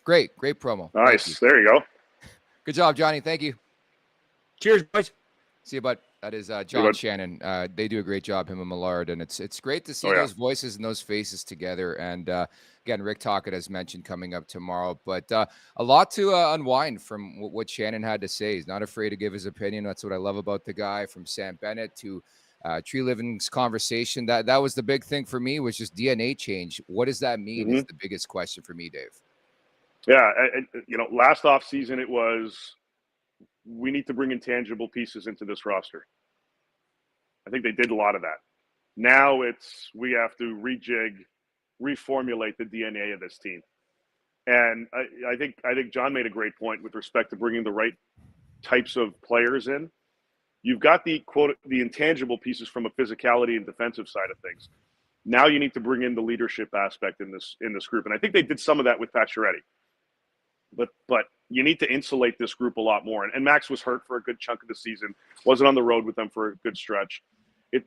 Great promo. Nice. There you go. Good job, Johnny. Thank you. Cheers, boys. See you, bud. That is John Shannon. They do a great job, him and Millard, and it's great to see those voices and those faces together. And again, Rick Tocchet, as mentioned, coming up tomorrow. But a lot to unwind from what Shannon had to say. He's not afraid to give his opinion. That's what I love about the guy. From Sam Bennett to Treliving's conversation. That was the big thing for me, was just DNA change. What does that mean? Is the biggest question for me, Dave. Yeah, last offseason it was, we need to bring intangible pieces into this roster. I think they did a lot of that. Now it's, we have to rejig, reformulate the DNA of this team. And I think John made a great point with respect to bringing the right types of players in. You've got the intangible pieces from a physicality and defensive side of things. Now you need to bring in the leadership aspect in this group. And I think they did some of that with Pacioretty. But you need to insulate this group a lot more. And Max was hurt for a good chunk of the season, wasn't on the road with them for a good stretch.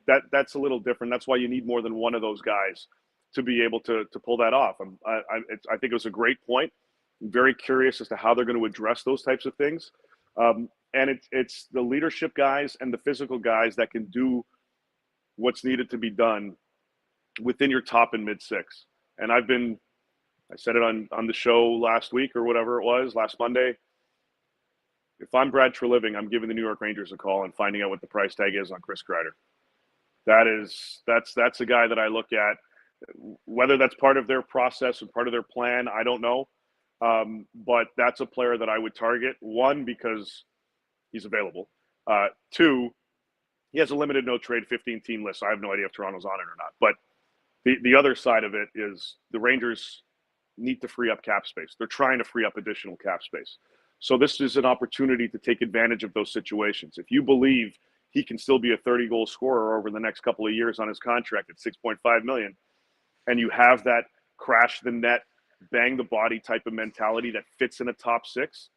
That's a little different. That's why you need more than one of those guys to be able to pull that off. I think it was a great point. I'm very curious as to how they're going to address those types of things. And it's the leadership guys and the physical guys that can do what's needed to be done within your top and mid six. And I said it on the show last week or whatever it was, last Monday. If I'm Brad Treliving, I'm giving the New York Rangers a call and finding out what the price tag is on Chris Kreider. That's a guy that I look at. Whether that's part of their process or part of their plan, I don't know. But that's a player that I would target. One, because he's available. Two, he has a limited no trade 15-team list. So I have no idea if Toronto's on it or not. But the other side of it is the Rangers need to free up cap space. They're trying to free up additional cap space. So this is an opportunity to take advantage of those situations. If you believe he can still be a 30-goal scorer over the next couple of years on his contract at $6.5 million, and you have that crash the net, bang the body type of mentality that fits in a top six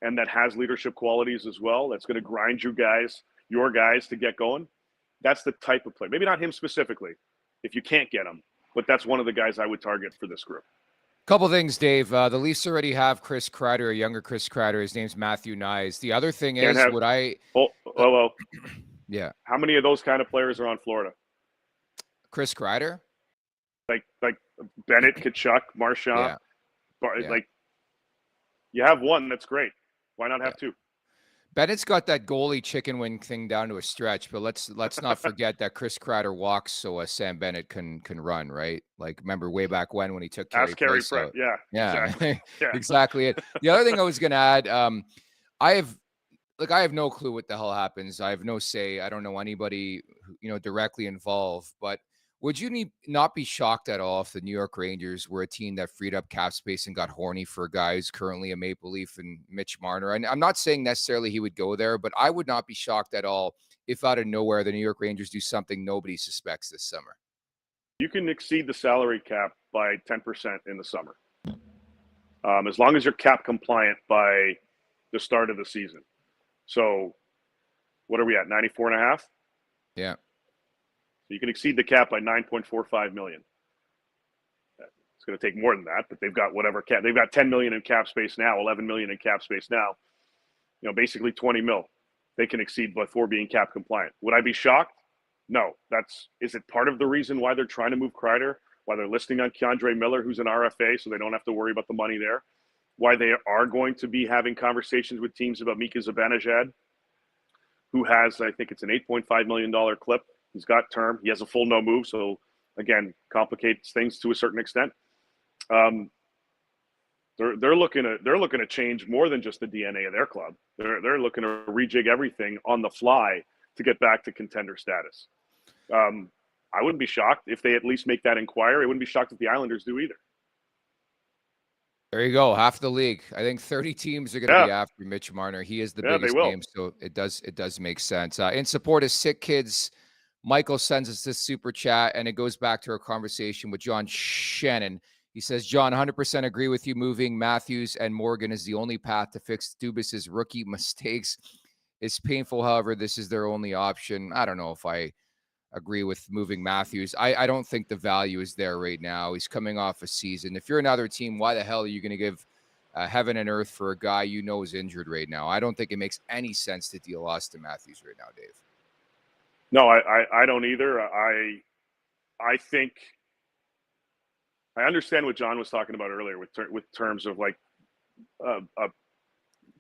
and that has leadership qualities as well, that's going to grind your guys to get going, that's the type of play. Maybe not him specifically, if you can't get him, but that's one of the guys I would target for this group. Couple things, Dave. The Leafs already have Chris Kreider, a younger Chris Kreider. His name's Matthew Knies. The other thing is, yeah. How many of those kind of players are on Florida? Chris Kreider? Like Bennett, Tkachuk, Marchand. Yeah. Like, you have one, that's great. Why not have two? Bennett's got that goalie chicken wing thing down to a stretch, but let's not forget that Chris Kreider walks so Sam Bennett can run, right? Like, remember way back when he took Carey Price out. Yeah, exactly. Exactly it. The other thing I was going to add, I have no clue what the hell happens. I have no say. I don't know anybody, directly involved, but would you not be shocked at all if the New York Rangers were a team that freed up cap space and got horny for a guy who's currently a Maple Leaf and Mitch Marner? And I'm not saying necessarily he would go there, but I would not be shocked at all if out of nowhere the New York Rangers do something nobody suspects this summer. You can exceed the salary cap by 10% in the summer, as long as you're cap compliant by the start of the season. So what are we at, 94.5? Yeah. You can exceed the cap by $9.45 million. It's going to take more than that, but they've got whatever cap. They've got $10 million in cap space now, $11 million in cap space now. Basically $20 million. They can exceed before being cap compliant. Would I be shocked? No. Is it part of the reason why they're trying to move Kreider? Why they're listing on K'Andre Miller, who's an RFA, so they don't have to worry about the money there? Why they are going to be having conversations with teams about Mika Zibanejad, who has, I think it's an $8.5 million clip. He's got term. He has a full no move, so again, complicates things to a certain extent. They're looking to change more than just the DNA of their club. They're looking to rejig everything on the fly to get back to contender status. I wouldn't be shocked if they at least make that inquiry. I wouldn't be shocked if the Islanders do either. There you go. Half the league. I think 30 teams are going to be after Mitch Marner. He is the biggest name, so it does make sense. In support of Sick Kids, Michael sends us this super chat, and it goes back to our conversation with John Shannon. He says, John, 100% agree with you. Moving Matthews and Morgan is the only path to fix Dubas's rookie mistakes. It's painful, however, this is their only option. I don't know if I agree with moving Matthews. I don't think the value is there right now. He's coming off a season. If you're another team, why the hell are you going to give heaven and earth for a guy you know is injured right now. I don't think it makes any sense to deal Austin Matthews right now, Dave. No, I don't either. I think I understand what John was talking about earlier with terms of like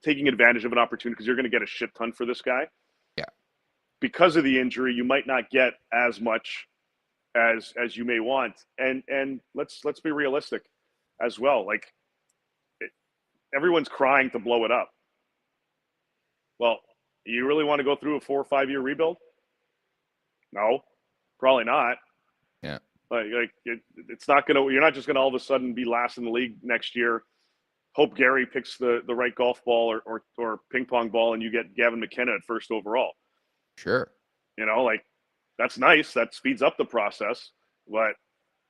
taking advantage of an opportunity because you're going to get a shit ton for this guy. Yeah. Because of the injury, you might not get as much as you may want. And let's be realistic as well. Like everyone's crying to blow it up. Well, you really want to go through a 4 or 5 year rebuild? No, probably not. Yeah. It's not going to, you're not just going to all of a sudden be last in the league next year. Hope Gary picks the right golf ball or ping pong ball and you get Gavin McKenna at first overall. Sure. That's nice. That speeds up the process, but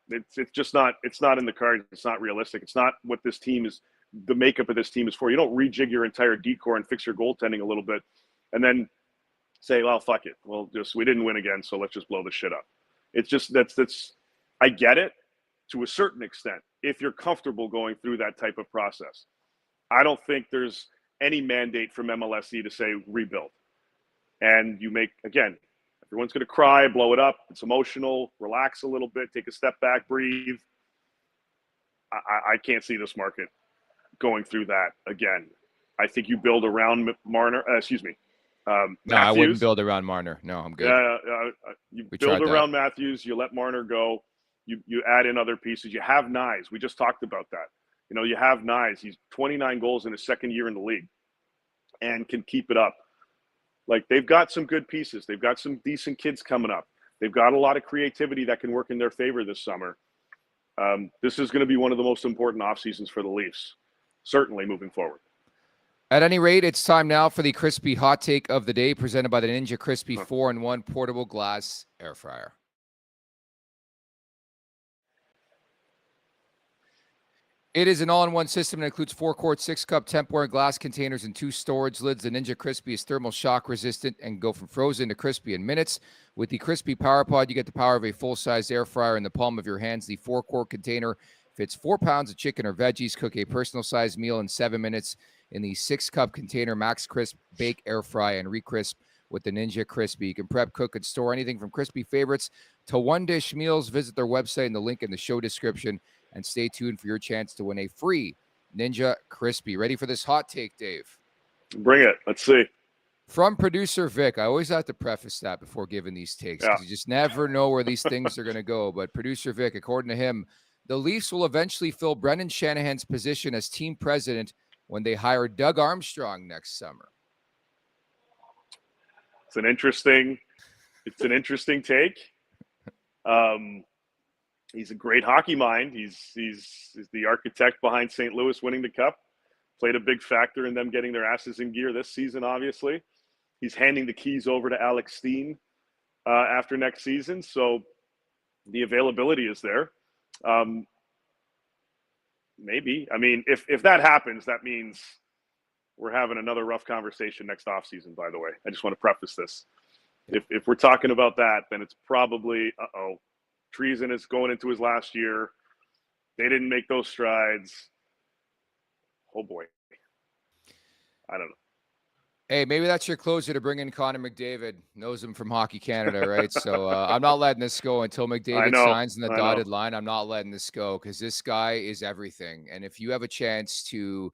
it's just not, it's not in the cards. It's not realistic. It's not what this team is, the makeup of this team is for. You don't rejig your entire decor and fix your goaltending a little bit and then say, well, fuck it. We didn't win again. So let's just blow the shit up. It's just, I get it to a certain extent if you're comfortable going through that type of process. I don't think there's any mandate from MLSE to say rebuild. And you make, again, everyone's going to cry, blow it up. It's emotional. Relax a little bit. Take a step back. Breathe. I can't see this market going through that again. I think you build around Marner. No, I wouldn't build around Marner. No, I'm good. You build around Matthews. You let Marner go. You add in other pieces. You have Nyes. We just talked about that. You have Nyes. He's 29 goals in his second year in the league and can keep it up. Like, they've got some good pieces. They've got some decent kids coming up. They've got a lot of creativity that can work in their favor this summer. This is going to be one of the most important off seasons for the Leafs, certainly moving forward. At any rate, it's time now for the crispy hot take of the day, presented by the Ninja Crispy 4-in-1 portable glass air fryer. It is an all-in-one system that includes 4-quart, 6-cup Tupperware glass containers and 2 storage lids. The Ninja Crispy is thermal shock resistant and go from frozen to crispy in minutes. With the Crispy Power Pod, you get the power of a full-size air fryer in the palm of your hands. The 4-quart container fits 4 pounds of chicken or veggies. Cook a personal-sized meal in 7 minutes in the 6-cup container. Max Crisp, bake, air fry, and recrisp with the Ninja Crispy. You can prep, cook, and store anything from crispy favorites to one-dish meals. Visit their website in the link in the show description. And stay tuned for your chance to win a free Ninja Crispy. Ready for this hot take, Dave? Bring it. Let's see. From producer Vic, I always have to preface that before giving these takes because you just never know where these things are going to go. But producer Vic, according to him, the Leafs will eventually fill Brendan Shanahan's position as team president when they hire Doug Armstrong next summer. It's an interesting take. He's a great hockey mind. He's the architect behind St. Louis winning the cup. Played a big factor in them getting their asses in gear this season, obviously. He's handing the keys over to Alex Steen after next season. So the availability is there. Maybe. I mean, if that happens, that means we're having another rough conversation next offseason, by the way. I just want to preface this. If we're talking about that, then it's probably, Treason is going into his last year. They didn't make those strides. Oh, boy. I don't know. Hey, maybe that's your closer to bring in Connor McDavid. Knows him from Hockey Canada, right? So I'm not letting this go until McDavid signs in the dotted line. I'm not letting this go because this guy is everything. And if you have a chance to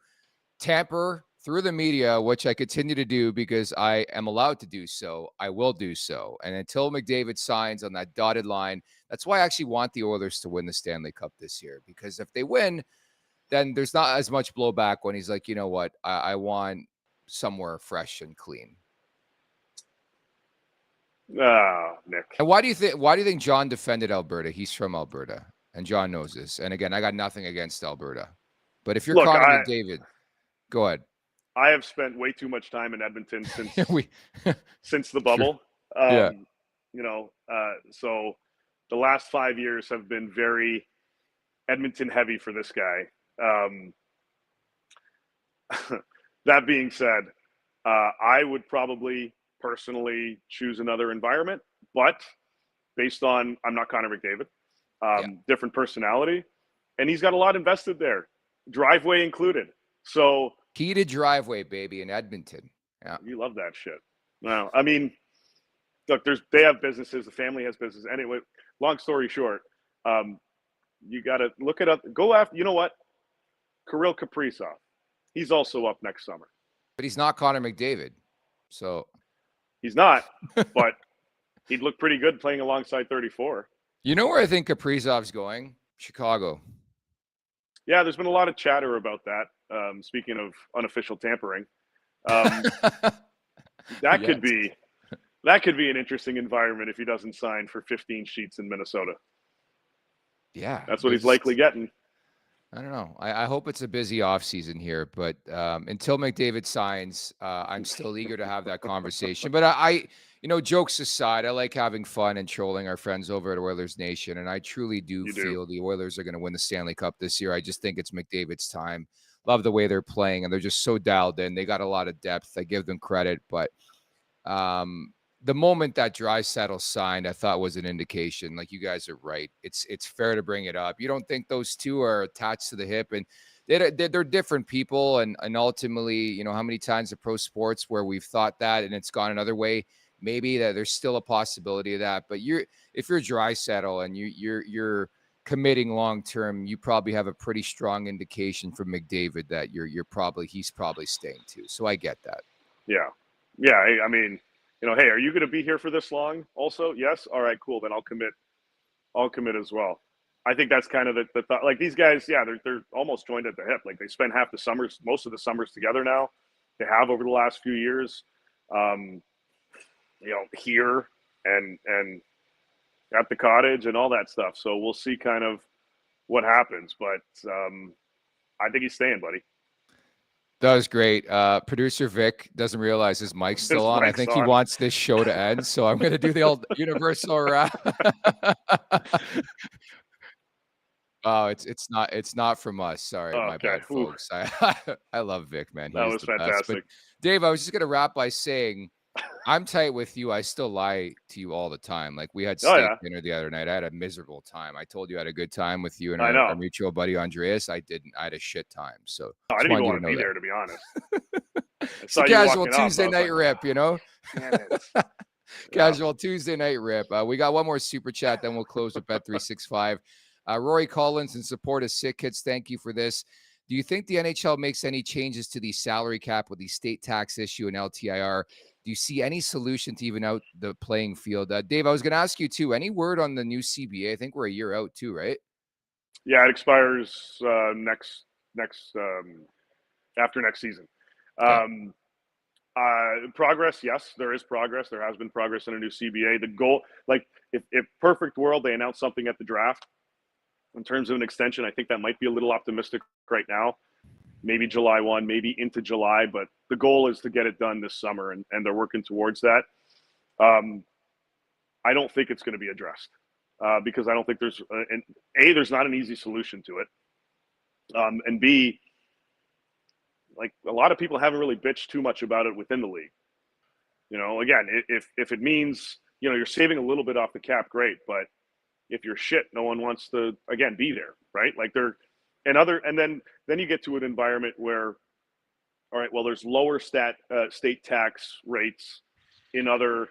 tamper through the media, which I continue to do because I am allowed to do so, I will do so. And until McDavid signs on that dotted line, that's why I actually want the Oilers to win the Stanley Cup this year. Because if they win, then there's not as much blowback when he's like, you know what, I want somewhere fresh and clean. Nick. And why do you think John defended Alberta? He's from Alberta, and John knows this. And again, I got nothing against Alberta. But if you're Connor McDavid, go ahead. I have spent way too much time in Edmonton since since the bubble. Yeah. So the last 5 years have been very Edmonton heavy for this guy. That being said, I would probably personally choose another environment, but based on I'm not Connor McDavid, different personality, and he's got a lot invested there, driveway included. So heated driveway, baby, in Edmonton. Yeah, you love that shit. No, I mean, look, they have businesses. The family has business. Anyway, long story short, you got to look it up. Go after. You know what? Kirill Kaprizov. He's also up next summer. but he's not Connor McDavid, so He's not, but he'd look pretty good playing alongside 34. You know where I think Kaprizov's going? Chicago. Yeah, there's been a lot of chatter about that. Speaking of unofficial tampering, that could be an interesting environment if he doesn't sign for 15 sheets in Minnesota. Yeah, that's what he's likely getting. I don't know. I hope it's a busy offseason here, but until McDavid signs, I'm still eager to have that conversation. But I, jokes aside, I like having fun and trolling our friends over at Oilers Nation, and I truly do feel the Oilers are going to win the Stanley Cup this year. I just think it's McDavid's time. Love the way they're playing, and they're just so dialed in. They got a lot of depth. I give them credit, but the moment that Draisaitl signed, I thought was an indication. Like, you guys are right. It's fair to bring it up. You don't think those two are attached to the hip, and they're different people. And ultimately, how many times in pro sports where we've thought that and it's gone another way. Maybe that there's still a possibility of that. But if you're Draisaitl and you're committing long term, you probably have a pretty strong indication from McDavid that he's probably staying too. So I get that. Yeah. I mean, hey, are you going to be here for this long? Also, yes. All right, cool. Then I'll commit as well. I think that's kind of the thought. Like, these guys, yeah, they're almost joined at the hip. Like, they spend most of the summers together now. They have over the last few years, here and at the cottage and all that stuff. So we'll see kind of what happens. But I think he's staying, buddy. That was great. Producer Vic doesn't realize his mic's still on. I think he wants this show to end, so I'm going to do the old universal wrap. Oh, it's not from us. Sorry, my bad, folks. I love Vic, man. That was fantastic. But Dave, I was just going to wrap by saying I'm tight with you. I still lie to you all the time. Like, we had steak dinner the other night. I had a miserable time. I told you I had a good time with you and our mutual buddy Andreas. I didn't. I had a shit time. So I didn't even want to be there, to be honest. It's a casual Tuesday night rip, Damn it. Casual Tuesday night rip. We got one more super chat, then we'll close with Bet365. Rory Collins in support of Sick Kids. Thank you for this. Do you think the NHL makes any changes to the salary cap with the state tax issue and LTIR? Do you see any solution to even out the playing field? Dave, I was going to ask you too, any word on the new CBA? I think we're a year out too, right? Yeah, it expires after next season. Okay. Progress, yes, there is progress. There has been progress in a new CBA. The goal, like, if perfect world, they announce something at the draft in terms of an extension, I think that might be a little optimistic right now. Maybe July 1, maybe into July, but the goal is to get it done this summer, and they're working towards that. I don't think it's going to be addressed because I don't think there's there's not an easy solution to it. And B, like, a lot of people haven't really bitched too much about it within the league. Again, if it means, you're saving a little bit off the cap, great. But if you're shit, no one wants to, again, be there, right? Like, and then you get to an environment where, all right, well, there's lower state tax rates in other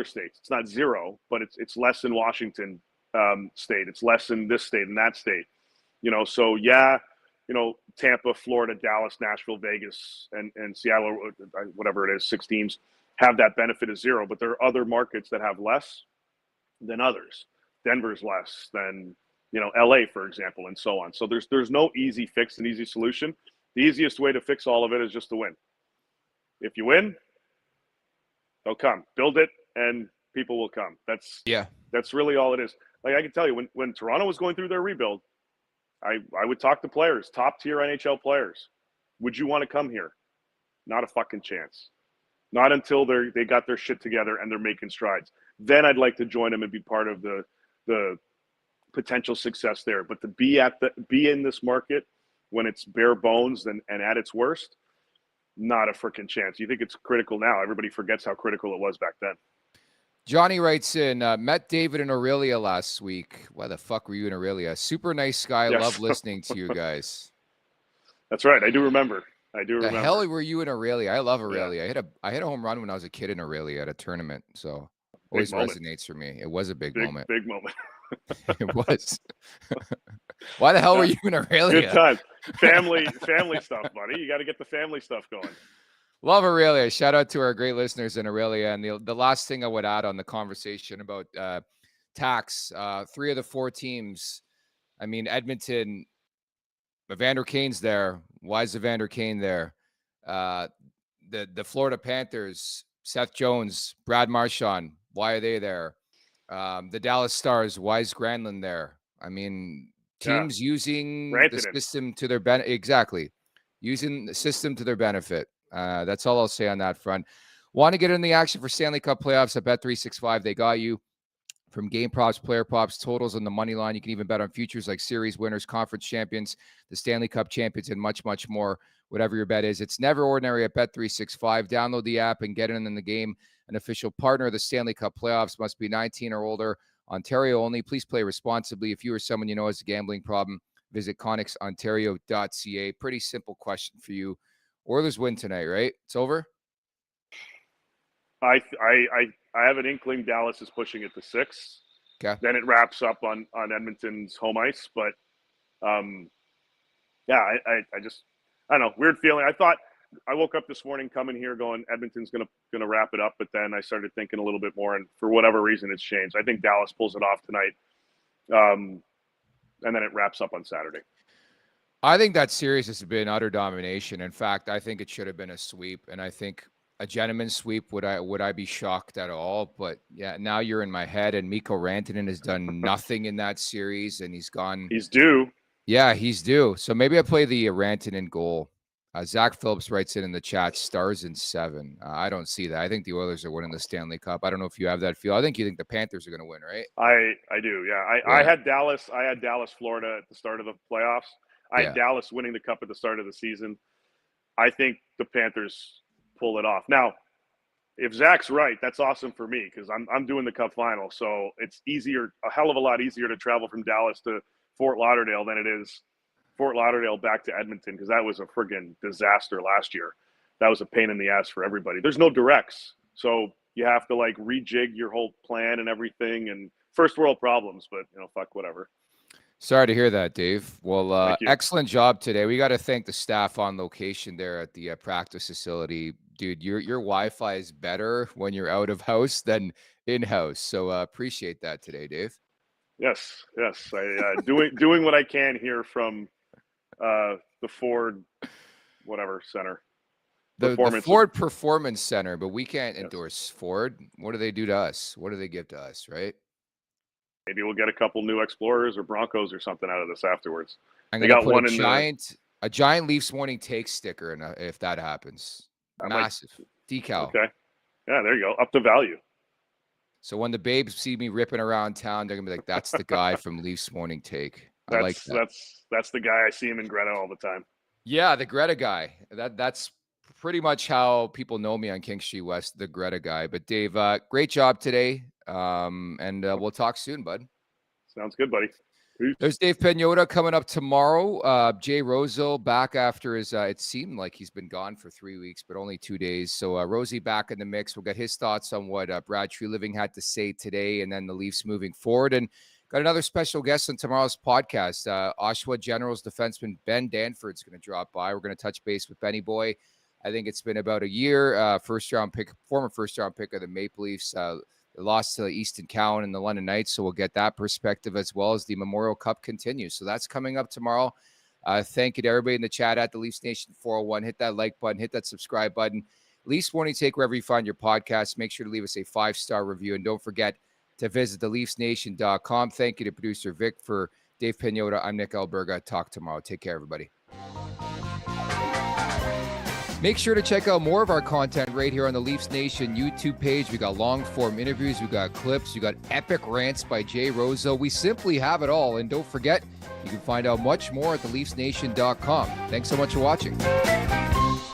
states. It's not zero, but it's less in Washington state. It's less in this state and that state. So yeah, Tampa, Florida, Dallas, Nashville, Vegas, and Seattle, whatever it is, 6 teams have that benefit of zero. But there are other markets that have less than others. Denver's less than LA, for example, and so on. So there's no easy fix and easy solution. The easiest way to fix all of it is just to win. If you win, they'll come. Build it, and people will come. That's really all it is. Like, I can tell you, when Toronto was going through their rebuild, I would talk to players, top tier NHL players. Would you want to come here? Not a fucking chance. Not until they got their shit together and they're making strides. Then I'd like to join them and be part of the potential success there. But to be in this market when it's bare bones and at its worst, not a freaking chance. You think it's critical now. Everybody forgets how critical it was back then. Johnny writes in, met David in Aurelia last week. Why the fuck were you in Aurelia? Super nice guy. Yes. Love listening to you guys. That's right. I do remember. The hell were you in Aurelia? I love Aurelia. Yeah. I hit a home run when I was a kid in Aurelia at a tournament. So always resonates for me. It was a big moment. Big moment. It was. Why the hell were you in Aurelia? Good time. Family stuff, buddy. You got to get the family stuff going. Love Aurelia. Shout out to our great listeners in Aurelia. And the last thing I would add on the conversation about tax, 3 of the 4 teams. I mean, Edmonton, Evander Kane's there. Why is Evander Kane there? The Florida Panthers, Seth Jones, Brad Marchand, why are they there? The Dallas Stars, why is Granlund there? I mean, teams using the system to their benefit. Exactly. Using the system to their benefit. That's all I'll say on that front. Want to get in the action for Stanley Cup playoffs at Bet365. They got you. From game props, player props, totals on the money line. You can even bet on futures like series winners, conference champions, the Stanley Cup champions, and much, much more, whatever your bet is. It's never ordinary at Bet365. Download the app and get in the game. An official partner of the Stanley Cup playoffs. Must be 19 or older. Ontario only. Please play responsibly. If you or someone you know has a gambling problem, visit connexontario.ca. Pretty simple question for you. Oilers win tonight, right? It's over? I have an inkling Dallas is pushing it to 6. Okay. Then it wraps up on Edmonton's home ice. But, I don't know, weird feeling. I woke up this morning coming here going Edmonton's gonna wrap it up, but then I started thinking a little bit more, and for whatever reason it's changed. I think Dallas pulls it off tonight, and then it wraps up on Saturday. I think that series has been utter domination. In fact, I think it should have been a sweep, and I think a gentleman's sweep, would I be shocked at all? But yeah, now you're in my head, and Mikko Rantanen has done nothing in that series, and he's gone. He's due. Yeah, he's due. So maybe I play the Rantanen goal. Zach Phillips writes in the chat, Stars in 7. I don't see that. I think the Oilers are winning the Stanley Cup. I don't know if you have that feel. I think you think the Panthers are going to win, right? I do. Yeah. I had Dallas, Florida at the start of the playoffs. I had Dallas winning the cup at the start of the season. I think the Panthers pull it off. Now, if Zach's right, that's awesome for me because I'm doing the cup final. So it's a hell of a lot easier to travel from Dallas to Fort Lauderdale than it is Fort Lauderdale back to Edmonton, because that was a friggin' disaster last year. That was a pain in the ass for everybody. There's no directs. So you have to like rejig your whole plan and everything, and first world problems, but fuck whatever. Sorry to hear that, Dave. Well, excellent job today. We got to thank the staff on location there at the practice facility. Dude, your Wi-Fi is better when you're out of house than in-house. So appreciate that today, Dave. Yes. I doing what I can here from the Ford whatever center. The Ford Performance Center, but we can't endorse Ford. What do they do to us? What do they give to us, right? Maybe we'll get a couple new Explorers or Broncos or something out of this afterwards. I'm going to put a giant Leafs Morning Take sticker in if that happens. Massive. Decal. Okay. Yeah, there you go. Up to value. So when the babes see me ripping around town, they're going to be like, that's the guy from Leafs Morning Take. I like that. That's the guy. I see him in Greta all the time. Yeah, the Greta guy. That's pretty much how people know me on King Street West, the Greta guy. But Dave, great job today. And we'll talk soon, bud. Sounds good, buddy. Peace. There's Dave Pagnotta coming up tomorrow. Jay Rosel back after his, it seemed like he's been gone for 3 weeks, but only 2 days. So Rosie back in the mix. We'll get his thoughts on what Brad Treliving had to say today, and then the Leafs moving forward. And got another special guest on tomorrow's podcast. Oshawa Generals defenseman Ben Danford's going to drop by. We're going to touch base with Benny Boy. I think it's been about a year. Former first-round pick of the Maple Leafs. They lost to Easton Cowan and the London Knights, so we'll get that perspective as well as the Memorial Cup continues. So that's coming up tomorrow. Thank you to everybody in the chat at the Leafs Nation 401. Hit that like button, hit that subscribe button. Leafs Morning Take wherever you find your podcast. Make sure to leave us a 5-star review, and don't forget to visit theleafsnation.com. Thank you to producer Vic. For Dave Pagnotta, I'm Nick Alberga. Talk tomorrow. Take care, everybody. Make sure to check out more of our content right here on the Leafs Nation YouTube page. We got long-form interviews, we got clips, we got epic rants by Jay Rosel. We simply have it all. And don't forget, you can find out much more at theleafsnation.com. Thanks so much for watching.